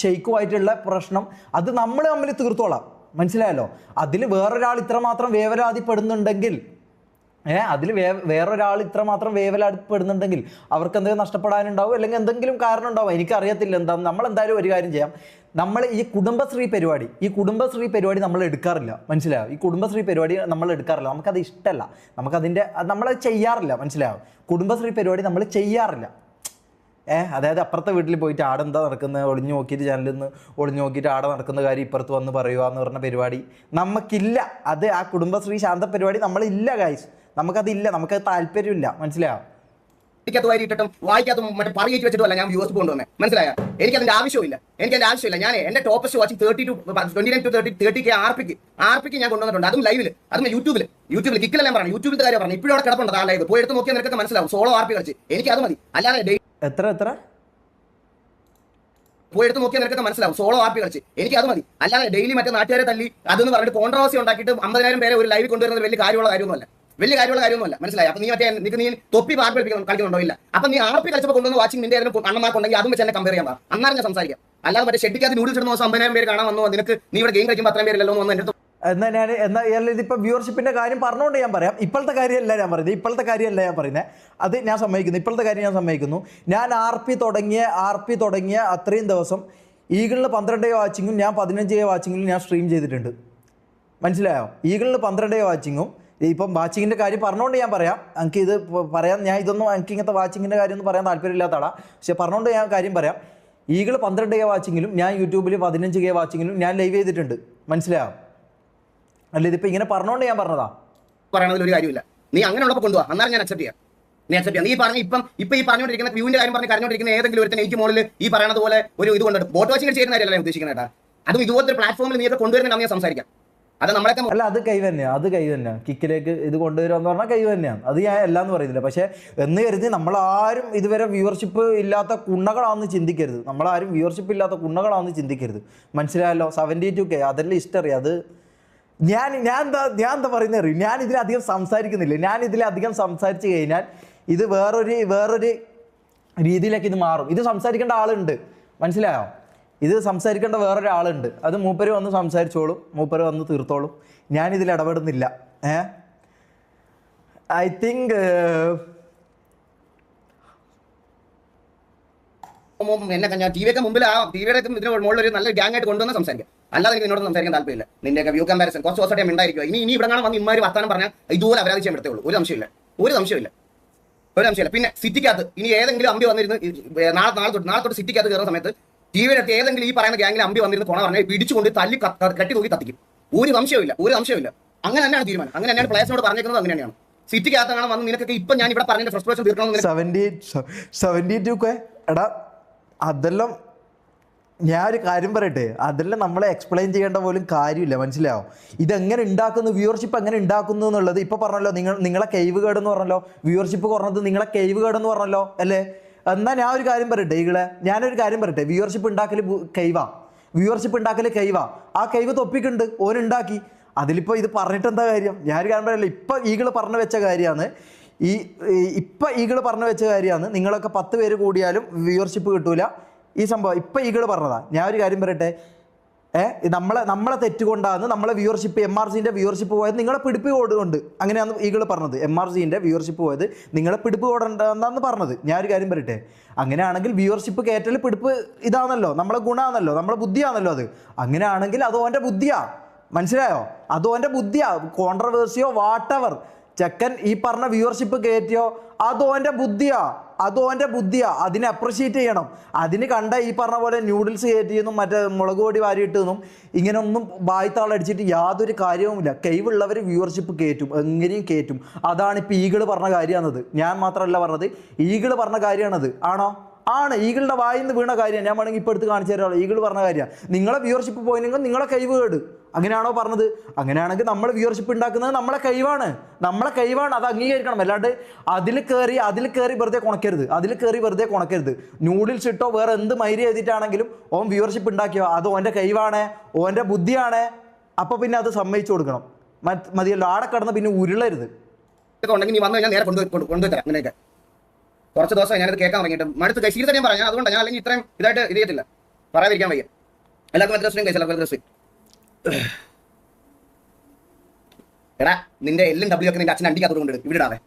ഷെയ്ക്കുമായിട്ടുള്ള പ്രശ്നം അത് നമ്മൾ തമ്മിൽ തീർത്തോളാം. മനസ്സിലായല്ലോ? അതിൽ വേറൊരാൾ ഇത്രമാത്രം വേവലാതിപ്പെടുന്നുണ്ടെങ്കിൽ അവർക്ക് എന്തെങ്കിലും നഷ്ടപ്പെടാനുണ്ടാവും, അല്ലെങ്കിൽ എന്തെങ്കിലും കാരണം ഉണ്ടാവും. എനിക്കറിയത്തില്ല എന്താ. നമ്മളെന്തായാലും ഒരു കാര്യം ചെയ്യാം. നമ്മൾ ഈ കുടുംബശ്രീ പരിപാടി നമ്മൾ എടുക്കാറില്ല. മനസ്സിലായോ? ഈ കുടുംബശ്രീ പരിപാടി നമ്മൾ എടുക്കാറില്ല. നമുക്കത് ഇഷ്ടമല്ല. നമ്മളത് ചെയ്യാറില്ല. മനസ്സിലായോ? കുടുംബശ്രീ പരിപാടി നമ്മൾ ചെയ്യാറില്ല. അതായത് അപ്പുറത്തെ വീട്ടിൽ പോയിട്ട് ആടെന്താ നടക്കുന്നത് ഒളിഞ്ഞു നോക്കിയിട്ട് ചാനലിൽ നിന്ന് ഒളിഞ്ഞു നോക്കിയിട്ട് ആടെ നടക്കുന്ന കാര്യം ഇപ്പുറത്ത് വന്ന് പറയുക എന്ന് പറഞ്ഞ പരിപാടി നമുക്കില്ല. ആ കുടുംബശ്രീ ശാന്ത പരിപാടി നമ്മളില്ല ഗൈസ്. നമുക്കതില്ല, നമുക്കത് താല്പര്യമില്ല. മനസ്സിലായോ? വായിക്കാത്തും മറ്റേ പറയിട്ട് വെച്ചിട്ടല്ല ഞാൻ വ്യൂസ് കൊണ്ടുവന്നത്. മനസ്സിലായോ? എനിക്കതിന്റെ ആവശ്യമില്ല. ഞാൻ എന്റെ ടോപ്പസ്റ്റ് വാച്ചിങ് 29 to 30K ആർപിക്ക് ഞാൻ കൊണ്ടുവന്നിട്ടുണ്ട്. അതും ലൈവിൽ, അതും യൂട്യൂബിൽ കിക്കിലെല്ലാം പറഞ്ഞു. യൂട്യൂബിന്റെ കാര്യം പറഞ്ഞു. ഇപ്പോഴും അവിടെ കിടപ്പുണ്ട് ആ ലൈവ്. പോയി എടുത്ത് നോക്കിയാൽ നിനക്കൊക്കെ മനസ്സിലാവും. സോളോ ആർപി കളിച്ച് എനിക്ക് അത് മതി. അല്ലാതെ എത്ര പോയി എടുത്ത് നോക്കിയാൽ നിനക്കൊക്കെ മനസ്സിലാവും. സോളോ ആർപി കളിച്ച് എനിക്ക് അത് മതി. അല്ലാതെ ഡെയിലി മറ്റേ നാട്ടുകാരെ തല്ലി അതെന്ന് പറഞ്ഞിട്ട് കോൺട്രവേഴ്സി ഉണ്ടാക്കിയിട്ട് 50,000 പേരെ ഒരു ലൈവിൽ കൊണ്ടുവരുന്നത് വലിയ കാര്യമുള്ള കാര്യമൊന്നുമല്ല. മനസ്സിലായി? അപ്പൊ നീ തൊപ്പി ആർപി കളിക്കുന്നുണ്ടോ? ഇല്ല. അപ്പൊ നീ ആർപി കളിച്ചപ്പോൾ കൊണ്ടുവന്ന് വാച്ചിങ് നിന്റെ അണ്ണന്മാർക്കുണ്ടെങ്കിൽ അതും വെച്ച് എന്നെ കമ്പയർ ചെയ്യാം. അന്നാലും ഞാൻ സംസാരിക്കാം. അല്ലാതെ മറ്റേ ഷെഡിക്കകത്ത് നൂഡിൽസ് ഇടുന്ന ദിവസം 50,000 പേര് കാണാൻ വന്നു, നിനക്ക് നീ ഇവിടെ ഗെയിം കളിക്കുമ്പോൾ അത്രയും പേരല്ലോ എന്ന് എന്റെ. ഇതിപ്പോൾ വ്യൂവർഷിപ്പിന്റെ കാര്യം പറഞ്ഞുകൊണ്ട് ഞാൻ പറയാം. ഇപ്പോഴത്തെ കാര്യമല്ല ഞാൻ പറയുന്നത്. അത് ഞാൻ സമ്മതിക്കുന്നു. ഇപ്പോഴത്തെ കാര്യം ഞാൻ സമ്മതിക്കുന്നു. ഞാൻ ആർ പി തുടങ്ങിയ അത്രയും ദിവസം ഈഗിളിന് 12 വാച്ചിങ്ങും ഞാൻ 15 വാച്ചിങ്ങിലും ഞാൻ സ്ട്രീം ചെയ്തിട്ടുണ്ട്. മനസ്സിലായോ? ഈഗിളിന് 12 വാച്ചിങ്ങും ഇപ്പം വാച്ചിങ്ങിൻ്റെ കാര്യം പറഞ്ഞുകൊണ്ട് ഞാൻ പറയാം. എനിക്ക് ഇത് പറയാം, ഞാൻ എനിക്ക് ഇങ്ങനത്തെ വാച്ചിങ്ങിൻ്റെ കാര്യം ഒന്നും പറയാൻ താല്പര്യമില്ലാത്ത ആളാണ്. പക്ഷെ പറഞ്ഞുകൊണ്ട് ഞാൻ കാര്യം പറയാം. ഈഗിൾ 12K വാച്ചിങ്ങിലും ഞാൻ യൂട്യൂബിൽ 15K വാച്ചിങ്ങിലും ഞാൻ ലൈവ് ചെയ്തിട്ടുണ്ട്. മനസ്സിലായോ? അല്ല, ഇതിപ്പോൾ ഇങ്ങനെ പറഞ്ഞുകൊണ്ട് ഞാൻ പറഞ്ഞതാ. പറയണതിൽ ഒരു കാര്യമില്ല. നീ അങ്ങനെ ഉള്ളപ്പോൾ കൊണ്ടുപോകാം, അന്നേരം ഞാൻ അക്സെപ്റ്റ് ചെയ്യാം. നീ പറഞ്ഞ ഇപ്പൊ ഈ പറഞ്ഞുകൊണ്ടിരിക്കുന്ന വ്യൂവിന്റെ കാര്യം പറഞ്ഞ് കരഞ്ഞോണ്ടിരിക്കുന്ന ഏതെങ്കിലും ഒരുത്തൻ എനിക്ക് മുകളിൽ ഈ പറയുന്നത് പോലെ ഒരു ഇത് കൊണ്ടിട്ട് ബോട്ട് വാച്ചിങ് ചെയ്യുന്ന കാര്യമല്ല ഉദ്ദേശിക്കുന്നത് കേട്ടാ. അതും ഇതുപോലത്തെ ഒരു പ്ലാറ്റ്ഫോമിൽ നീ കൊണ്ടുവരുന്ന ഞാൻ സംസാരിക്കാം. അത് നമ്മളൊക്കെ അല്ല, അത് കൈ തന്നെയാണ്. കിക്കിലേക്ക് ഇത് കൊണ്ടുവരുമെന്ന് പറഞ്ഞാൽ കൈ തന്നെയാണ്. അത് ഞാൻ എല്ലാന്ന് പറയുന്നില്ല. പക്ഷേ എന്ന് കരുതി നമ്മളാരും ഇതുവരെ വ്യൂവർഷിപ്പ് ഇല്ലാത്ത കുണ്ണകളാണെന്ന് ചിന്തിക്കരുത്. മനസ്സിലായല്ലോ? 72K അതെല്ലാം ഹിസ്റ്ററി. അത് ഞാൻ എന്താ പറയുന്നത് അറിയും. ഞാൻ ഇതിലധികം സംസാരിക്കുന്നില്ല. ഞാൻ ഇതിലധികം സംസാരിച്ച് കഴിഞ്ഞാൽ ഇത് വേറൊരു രീതിയിലേക്ക് ഇത് മാറും. ഇത് സംസാരിക്കേണ്ട ആളുണ്ട്. മനസ്സിലായോ? ഇത് സംസാരിക്കേണ്ട വേറൊരാളുണ്ട്. അത് മൂപ്പര് വന്ന് സംസാരിച്ചോളും, മൂപ്പര് വന്ന് തീർത്തോളും. ഞാനിതിൽ ഇടപെടുന്നില്ല. ഐ തിങ്ക് എന്നെ ഞാൻ ടിവിയൊക്കെ മുമ്പിൽ ആ ടിവിയുടെ ഇതിന് മുകളിൽ ഒരു നല്ല ഗ്യാങ് ആയിട്ട് കൊണ്ടുവന്ന് സംസാരിക്കാം. അല്ലാതെ എനിക്ക് എന്നോട് സംസാരിക്കാൻ താല്പര്യമില്ല. നിന്റെയൊക്കെ വ്യൂ കമ്പാരിസൺ കുറച്ച് ദിവസമായിട്ട് ഞാൻ ഉണ്ടായിരിക്കുക. ഇനി ഇവിടെ കാണാൻ വന്ന് ഇമാര് വർത്താനം പറഞ്ഞാൽ ഇതുപോലെ അപരാധി ചെയ്യാൻ പറ്റത്തുള്ളൂ. ഒരു സംശയമില്ല. പിന്നെ സിറ്റിക്കകത്ത് ഇനി ഏതെങ്കിലും അമ്പി വന്നിരുന്ന് നാളെ തൊട്ട് സിറ്റിക്കകത്ത് കയറുന്ന സമയത്ത് ടിവിയുടെ അടുത്ത് ഏതെങ്കിലും ഈ പറയുന്ന ഗ്യാങ്ങിൽ അമ്പി വന്നിരുന്ന് കൊണ പറഞ്ഞാൽ പിടിച്ചുകൊണ്ട് തല്ലി കട്ടി തൂക്കി കത്തിക്കും. ഒരു സംശയമില്ല. അങ്ങനെ തന്നെയാണ് തീരുമാനം. അങ്ങനെ തന്നെയാണ് പ്ലേസിനോട് പറഞ്ഞേക്കുന്നത്. അങ്ങനെ തന്നെയാണ്. സിറ്റിക്കകത്താണ് വന്ന് നിനക്കൊക്കെ ഇപ്പൊ ഞാൻ ഇവിടെ പറഞ്ഞ ഫ്രസ്ട്രേഷൻ തീർക്കണം. എടാ അതെല്ലാം ഞാൻ ഒരു കാര്യം പറയട്ടെ, അതെല്ലാം നമ്മളെ എക്സ്പ്ലെയിൻ ചെയ്യേണ്ട പോലും കാര്യമില്ല. മനസ്സിലാവും ഇതെങ്ങനെ ഉണ്ടാക്കുന്നു, വ്യൂവർഷിപ്പ് എങ്ങനെ ഉണ്ടാക്കുന്നു എന്നുള്ളത്. ഇപ്പൊ പറഞ്ഞല്ലോ നിങ്ങളെ കെയ്വ് കേട് എന്ന് പറഞ്ഞല്ലോ, വ്യൂവർഷിപ്പ് കുറഞ്ഞത് നിങ്ങളെ കെയ്വ് കേട് എന്ന് പറഞ്ഞല്ലോ അല്ലേ. എന്നാൽ ഞാനൊരു കാര്യം പറയട്ടെ, ഞാനൊരു കാര്യം പറയട്ടെ, വ്യൂവർഷിപ്പ് ഉണ്ടാക്കൽ കെയ്വാ. ആ കെയ്വ് തൊപ്പിക്കുണ്ട്, ഓനുണ്ടാക്കി. അതിലിപ്പോൾ ഇത് പറഞ്ഞിട്ട് എന്താ കാര്യം? ഞാനൊരു കാര്യം പറയല്ലോ, ഇപ്പം ഈകള് പറഞ്ഞു വെച്ച കാര്യമാണ്. നിങ്ങളൊക്കെ 10 പേര് കൂടിയാലും വ്യൂവർഷിപ്പ് കിട്ടൂല ഈ സംഭവം. ഇപ്പം ഈകള് പറഞ്ഞതാ. ഞാൻ ഒരു കാര്യം പറയട്ടെ, നമ്മളെ തെറ്റുകൊണ്ടാണ് നമ്മളെ വ്യൂവർഷിപ്പ് MRCൻ്റെ വ്യൂവർഷിപ്പ് പോയത് നിങ്ങളെ പിടിപ്പ് കോടുകൊണ്ട്. അങ്ങനെയാണ് ഈകള് പറഞ്ഞത്. MRCൻ്റെ വ്യൂവർഷിപ്പ് പോയത് നിങ്ങളെ പിടിപ്പ് കോടുണ്ടെന്നാണ് പറഞ്ഞത്. ഞാൻ ഒരു കാര്യം പറയട്ടെ, അങ്ങനെയാണെങ്കിൽ വ്യൂവർഷിപ്പ് കയറ്റൽ പിടിപ്പ് ഇതാണല്ലോ, നമ്മളെ ഗുണമാണല്ലോ, നമ്മളെ ബുദ്ധിയാണല്ലോ അത്. അങ്ങനെയാണെങ്കിൽ അത് ഓൻ്റെ ബുദ്ധിയാ. മനസ്സിലായോ? അത് ഓൻ്റെ ബുദ്ധിയാ. കോൺട്രവേഴ്സിയോ വാട്ടവർ ചെക്കൻ ഈ പറഞ്ഞ വ്യൂവർഷിപ്പ് കയറ്റിയോ അത് ഓൻ്റെ ബുദ്ധിയാ. അതിനെ അപ്രിഷ്യേറ്റ് ചെയ്യണം. അതിന് കണ്ട ഈ പറഞ്ഞ പോലെ ന്യൂഡിൽസ് കയറ്റിയെന്നും മറ്റേ മുളക് പൊടി വാരിയിട്ടെന്നും ഇങ്ങനെയൊന്നും ബായ്ത്താളടിച്ചിട്ട് യാതൊരു കാര്യവുമില്ല. കൈവുള്ളവർ വ്യൂവർഷിപ്പ് കയറ്റും, എങ്ങനെയും കയറ്റും. അതാണ് ഇപ്പോൾ ഈകള് പറഞ്ഞ കാര്യമാണത്. ഞാൻ മാത്രമല്ല പറഞ്ഞത്, ഈകള് പറഞ്ഞ കാര്യമാണത്. ആണോ? ആണ്. ഈകളുടെ വായിൽ നിന്ന് വീണ കാര്യമാണ്. ഞാൻ വേണമെങ്കിൽ ഇപ്പോൾ എടുത്ത് കാണിച്ചു തരാമല്ലോ. ഈകള് പറഞ്ഞ കാര്യമാണ്. നിങ്ങളെ വ്യൂവർഷിപ്പ് പോയില്ലെങ്കിൽ നിങ്ങളെ കൈവ് കേട്. അങ്ങനെയാണോ പറഞ്ഞത്? അങ്ങനെയാണെങ്കിൽ നമ്മൾ വ്യൂവർഷിപ്പ് ഉണ്ടാക്കുന്നത് നമ്മളെ കൈവാണ്. അത് അംഗീകരിക്കണം. അല്ലാണ്ട് അതിൽ കയറി വെറുതെ കൊണക്കരുത്. നൂഡിൽസ് ഇട്ടോ വേറെ എന്ത് മൈരി ചെയ്തിട്ടാണെങ്കിലും ഓൻ വ്യൂവർഷിപ്പ് ഉണ്ടാക്കിയോ അത് ഓൻ്റെ കൈവാണ്, ഓൻ്റെ ബുദ്ധിയാണ്. അപ്പോൾ പിന്നെ അത് സമ്മതിച്ചു കൊടുക്കണം. മതിയല്ലോ. ആടെ കടന്ന് പിന്നെ ഉരുളരുത്. നീ വന്നു കഴിഞ്ഞാൽ നേരെ കൊണ്ടുതരാം. അങ്ങനെയൊക്കെ കുറച്ച് ദിവസം ഞാനത് കേൾക്കാൻ തുടങ്ങിയിട്ട് മടുത്ത് സീരിയസ് ഞാൻ പറഞ്ഞു. അതുകൊണ്ട് ഞാൻ അല്ലെങ്കിൽ ഇത്രയും ഇതായിട്ട് ഇത് ചെയ്യത്തില്ല, പറയാതിരിക്കാൻ വയ്യ. എല്ലാവർക്കും ഡ്രസ്സിനും എടാ നിന്റെ LW ഒക്കെ നിന്റെ അച്ഛൻ അണ്ടിക്കകത്തോട് കൊണ്ടിടും. ഇവിടെ ഇടാവേ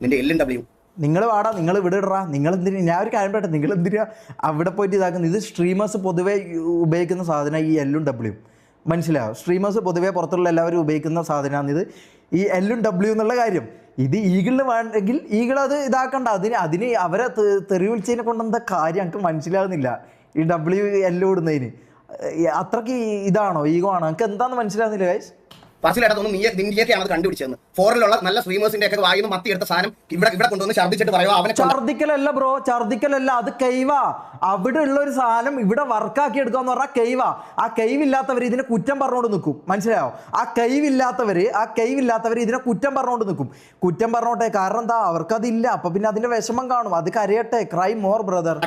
നിന്റെ LW. നിങ്ങൾ വാടാ, നിങ്ങൾ ഇവിടെ ഇടറാ. നിങ്ങൾ എന്തിനാ? ഞാൻ ഒരു കാര്യം പറയട്ടെ, നിങ്ങൾ എന്തിനാ അവിടെ പോയിട്ട് ഇതാക്കുന്നത്? ഇത് സ്ട്രീമേഴ്സ് പൊതുവേ ഉപയോഗിക്കുന്ന സാധനം ഈ LW. മനസ്സിലാവും? സ്ട്രീമേഴ്സ് പൊതുവേ പുറത്തുള്ള എല്ലാവരും ഉപയോഗിക്കുന്ന സാധനമാണ് ഇത്, ഈ LW എന്നുള്ള കാര്യം. ഇത് ഈഗിളിന് വേണമെങ്കിൽ ഈഗിളത് ഇതാക്കണ്ട. അതിന് അവരെ തെറി വിളിച്ചതിനെ കൊണ്ട് എന്താ കാര്യം എനിക്ക് മനസ്സിലാകുന്നില്ല. ഈ WL ഇടുന്നതിന് അത്രയ്ക്ക് ഇതാണോ, ഈഗോ ആണോ? എനിക്ക് എന്താന്ന് മനസ്സിലാകുന്നില്ല ഗൈസ്. ഫസിലായിട്ടൊന്നും നീയൊക്കെയാണ് അത് കണ്ടുപിടിച്ചതെന്ന്. ഫോറിലുള്ള നല്ല സ്ട്രീമേഴ്സിന്റെ ഒക്കെ വായിന്ന് മത്തി എടുത്ത സാധനം ഇവിടെ കൊണ്ടുവന്ന് ഛർദ്ദിച്ചിട്ട് പറയുമോ അവനെ? ഛർദ്ദിക്കലല്ല ബ്രോ, ഛർദ്ദിക്കലല്ല. അത് കൈവാ. അവിടെ ഉള്ള ഒരു സാധനം ഇവിടെ വർക്കാക്കി എടുക്കാന്ന് പറഞ്ഞാൽ കൈവാ. ആ കൈവില്ലാത്തവർ ഇതിനെ കുറ്റം പറഞ്ഞുകൊണ്ട് നിൽക്കും. മനസ്സിലായോ? ആ കൈവില്ലാത്തവർ ഇതിനെ കുറ്റം പറഞ്ഞുകൊണ്ട് നിൽക്കും. കുറ്റം പറഞ്ഞോട്ടെ, കാരണം എന്താ? അവർക്കതില്ല. അപ്പൊ പിന്നെ അതിന്റെ വിഷമം കാണും. അത് കരയട്ടെ. Cry more brother.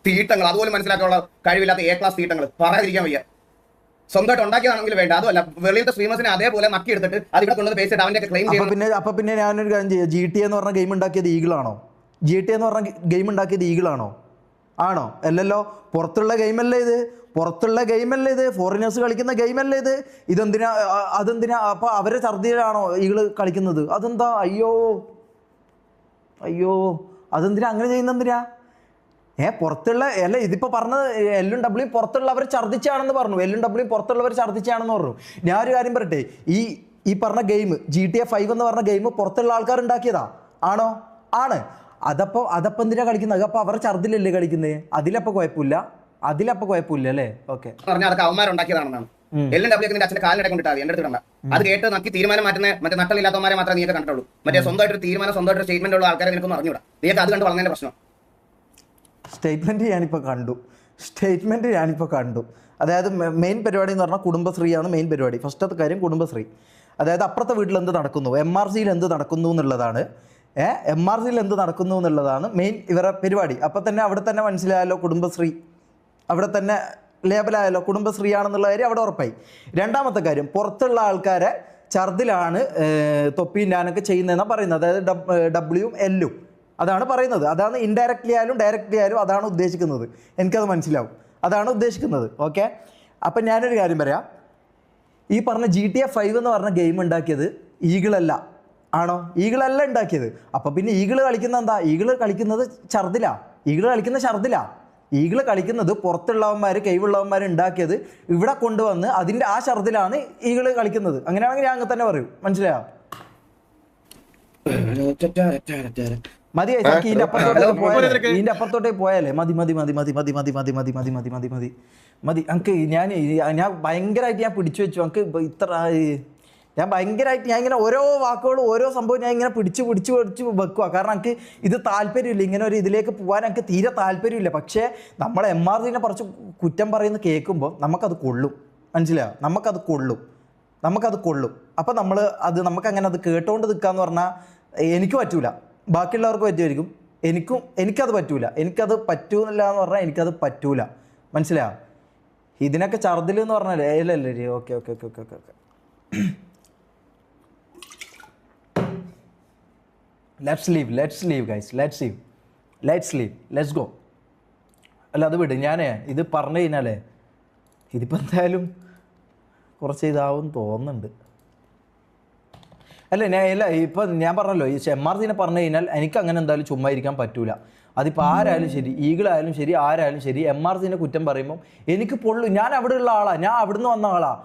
തീട്ടങ്ങൾ അതുപോലെ മനസ്സിലാക്കാനുള്ള കഴിവില്ലാത്ത A ക്ലാസ് തീട്ടങ്ങൾ പറയാതിരിക്കാൻ വയ്യ. സ്വന്തമായിട്ട് ഉണ്ടാക്കിയതാണെങ്കിൽ വേണ്ട. അതുമല്ല വെളിയിലത്തെ സ്ട്രീമേഴ്സിനെ അതേപോലെ നക്കി എടുത്തിട്ട് അത് ഇവിടെ കൊണ്ടുവന്ന് പേസ്റ്റ് അവന്റെ ക്ലെയിം ചെയ്യും. അപ്പൊ പിന്നെ ഞാനൊരു കാര്യം ചെയ്യാം. GTA എന്ന് പറഞ്ഞ ഗെയിം ഉണ്ടാക്കിയത് ഈഗിളാണോ? ആണോ? അല്ലല്ലോ. പുറത്തുള്ള ഗെയിമല്ലേ ഇത്? ഫോറിനേഴ്സ് കളിക്കുന്ന ഗെയിമല്ലേ ഇത്? അതെന്തിനാ അപ്പൊ അവരെ ഛർദിയിലാണോ ഈഗിള് കളിക്കുന്നത്? അതെന്താ? അയ്യോ അതെന്തിനാ അങ്ങനെ ചെയ്യുന്നെന്തിനാ? പുറത്തുള്ള ഇതിപ്പോൾ പറഞ്ഞത് LW പുറത്തുള്ളവർ ഛർദ്ദിച്ചാണെന്ന് പറഞ്ഞു. LW പുറത്തുള്ളവർ ഛർദ്ദിച്ചാണെന്ന് പറഞ്ഞു. ഞാൻ ഒരു കാര്യം പറയട്ടെ, ഈ പറഞ്ഞ ഗെയിം GTA 5 എന്ന് പറഞ്ഞ ഗെയിം പുറത്തുള്ള ആൾക്കാർ ഉണ്ടാക്കിയതാ ആണോ? ആണ്. അതപ്പോൾ എന്തിനാ കളിക്കുന്നത്? അപ്പോൾ അവർ ഛർദ്ദിലല്ലേ കളിക്കുന്നത്? അതിലപ്പോൾ കുഴപ്പമില്ല അല്ലേ? ഓക്കെ. അതൊക്കെ അവന്മാരുണ്ടാക്കിയതാണെന്നാണ്. LW നിന്റെ അച്ഛൻ്റെ കാലിനെ കൊണ്ടിട്ടാൽ എൻ്റെ അടുത്ത് കണ്ട അത് കേട്ട് നക്കി തീരുമാനം മാറ്റുന്ന മറ്റേ നട്ടലില്ലാത്തവന്മാരെ മാത്രമേ നീയൊക്കെ കണ്ടിട്ടുള്ളൂ. മറ്റേ സ്വന്തമായിട്ടൊരു തീരുമാനം, സ്വന്തമായിട്ടൊരു സ്റ്റേറ്റ്മെന്റ് ഉള്ള ആൾക്കാരെ നിനക്കൊന്നും അറിഞ്ഞൂടാ. നീയൊക്കെ അത് കണ്ട് വളർന്നതിന്റെ പ്രശ്നം. സ്റ്റേറ്റ്മെൻറ്റ് ഞാനിപ്പോൾ കണ്ടു. അതായത് മെയിൻ പരിപാടി എന്ന് പറഞ്ഞാൽ കുടുംബശ്രീയാണ് മെയിൻ പരിപാടി. ഫസ്റ്റത്തെ കാര്യം കുടുംബശ്രീ. അതായത് അപ്പുറത്തെ വീട്ടിൽ എന്ത് നടക്കുന്നു, MRCയിൽ എന്ത് നടക്കുന്നു എന്നുള്ളതാണ് മെയിൻ ഇവരുടെ പരിപാടി. അപ്പം തന്നെ അവിടെ തന്നെ മനസ്സിലായല്ലോ കുടുംബശ്രീ, അവിടെ തന്നെ ലേബലായല്ലോ കുടുംബശ്രീ ആണെന്നുള്ള കാര്യം അവിടെ ഉറപ്പായി. രണ്ടാമത്തെ കാര്യം, പുറത്തുള്ള ആൾക്കാരെ ഛർദിലാണ് തൊപ്പിയും ഞാനൊക്കെ ചെയ്യുന്നതെന്നാണ് പറയുന്നത്. അതായത് W L അതാണ് പറയുന്നത്. അതാണ് ഇൻഡയറക്റ്റ്ലി ആയാലും ഡയറക്റ്റ്ലി ആയാലും അതാണ് ഉദ്ദേശിക്കുന്നത്. എനിക്കത് മനസ്സിലാവും. അതാണ് ഉദ്ദേശിക്കുന്നത്. ഓക്കെ. അപ്പം ഞാനൊരു കാര്യം പറയാം. ഈ പറഞ്ഞ GTA 5 എന്ന് പറഞ്ഞ ഗെയിം ഉണ്ടാക്കിയത് ഈഗിളല്ല. ആണോ? ഈഗിളല്ല ഉണ്ടാക്കിയത്. അപ്പം പിന്നെ ഈഗിള് കളിക്കുന്ന എന്താ? ഈഗിള് കളിക്കുന്നത് ഛർദിലാണ്. ഈഗിൾ കളിക്കുന്ന ഷർദിലാ. ഈഗിൾ കളിക്കുന്നത് പുറത്തുള്ളവന്മാർ കൈവുള്ളവന്മാർ ഉണ്ടാക്കിയത് ഇവിടെ കൊണ്ടുവന്ന് അതിൻ്റെ ആ ഷർദിലാണ് ഈഗിൾ കളിക്കുന്നത്. അങ്ങനെയാണെങ്കിൽ ഞാൻ അങ്ങനെ തന്നെ പറയും. മനസ്സിലായോ? മതി ഇതിന്റെ അപ്പുറത്തോട്ടേ പോയാലേ മതി മതി മതി മതി മതി മതി മതി മതി മതി മതി മതി മതി മതി എനിക്ക് ഞാൻ ഭയങ്കരമായിട്ട് ഞാൻ പിടിച്ചു വെച്ചു. എനിക്ക് ഇത്ര ഞാൻ ഭയങ്കരമായിട്ട് ഞാൻ ഇങ്ങനെ ഓരോ വാക്കുകളും ഓരോ സംഭവം ഞാൻ ഇങ്ങനെ പിടിച്ച് വെക്കുക. കാരണം എനിക്ക് ഇത് താല്പര്യമില്ല, ഇങ്ങനെ ഒരു ഇതിലേക്ക് പോകാൻ എനിക്ക് തീരെ താല്പര്യമില്ല. പക്ഷേ നമ്മൾ MRCനെ കുറച്ച് കുറ്റം പറയുന്നത് കേൾക്കുമ്പോൾ നമുക്കത് കൊള്ളും. മനസ്സിലായോ? നമുക്കത് കൊള്ളും. അപ്പം നമുക്കങ്ങനെ അത് കേട്ടോണ്ട് നിൽക്കാന്ന് പറഞ്ഞാൽ എനിക്ക് പറ്റൂല, ബാക്കിയുള്ളവർക്ക് പറ്റുമായിരിക്കും, എനിക്കത് പറ്റൂല. എനിക്കത് പറ്റൂന്നില്ല എന്ന് പറഞ്ഞാൽ എനിക്കത് പറ്റൂല. മനസ്സിലായോ? ഇതിനൊക്കെ ഛർദിൽ എന്ന് പറഞ്ഞാൽ അല്ലല്ലേ. Okay okay okay okay okay let's leave guys, let's go. അല്ല അത് വിട്. ഇത് പറഞ്ഞു കഴിഞ്ഞാലേ ഇതിപ്പോൾ എന്തായാലും കുറച്ച് ഇതാവും തോന്നുന്നുണ്ട്. ഇപ്പം ഞാൻ പറഞ്ഞല്ലോ, ഈ MRCനെ പറഞ്ഞു കഴിഞ്ഞാൽ എനിക്ക് അങ്ങനെ എന്തായാലും ചുമ്മാ ഇരിക്കാൻ പറ്റൂല. അതിപ്പോൾ ആരായാലും ശരി, ഈഗിളായാലും ശരി, ആരായാലും ശരി, MRCനെ കുറ്റം പറയുമ്പം എനിക്ക് പൊള്ളും. ഞാൻ അവിടെ ഉള്ള ആളാണ്, ഞാൻ അവിടുന്ന് വന്ന ആളാണ്.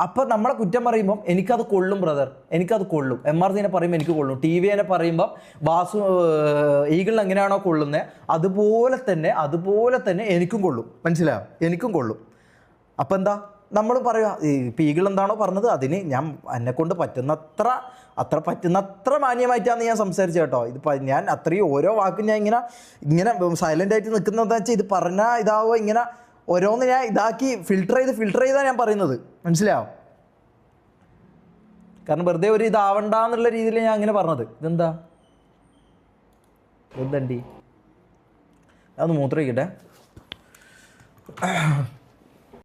അപ്പം നമ്മളെ കുറ്റം പറയുമ്പം എനിക്കത് കൊള്ളും ബ്രദർ, എനിക്കത് കൊള്ളും. MRCനെ പറയുമ്പോൾ എനിക്ക് കൊള്ളും. TVനെ പറയുമ്പം വാസു ഈഗിളിന് എങ്ങനെയാണോ കൊള്ളുന്നത് അതുപോലെ തന്നെ എനിക്കും കൊള്ളും. മനസ്സിലായോ? എനിക്കും കൊള്ളും. അപ്പം എന്താ നമ്മൾ പറയുക, ഇപ്പം ഈഗിൾ എന്താണോ പറഞ്ഞത് അതിന് ഞാൻ എന്നെക്കൊണ്ട് പറ്റുന്നത്ര മാന്യമായിട്ടാണ് ഞാൻ സംസാരിച്ചത് കേട്ടോ. ഇതിപ്പോൾ ഞാൻ അത്രയും ഓരോ വാക്കും ഞാൻ ഇങ്ങനെ സൈലൻ്റ് ആയിട്ട് നിൽക്കുന്നതെന്ന് വെച്ചാൽ ഇത് പറഞ്ഞാൽ ഇതാവോ, ഇങ്ങനെ ഓരോന്ന് ഞാൻ ഇതാക്കി ഫിൽട്ടർ ചെയ്താണ് ഞാൻ പറയുന്നത്. മനസ്സിലാവും? കാരണം വെറുതെ ഒരു ഇതാവണ്ടെന്നുള്ള രീതിയിൽ ഞാൻ അങ്ങനെ പറഞ്ഞത്. എന്തണ്ടി അതൊന്ന് മൂത്രമൊഴിക്കട്ടെ.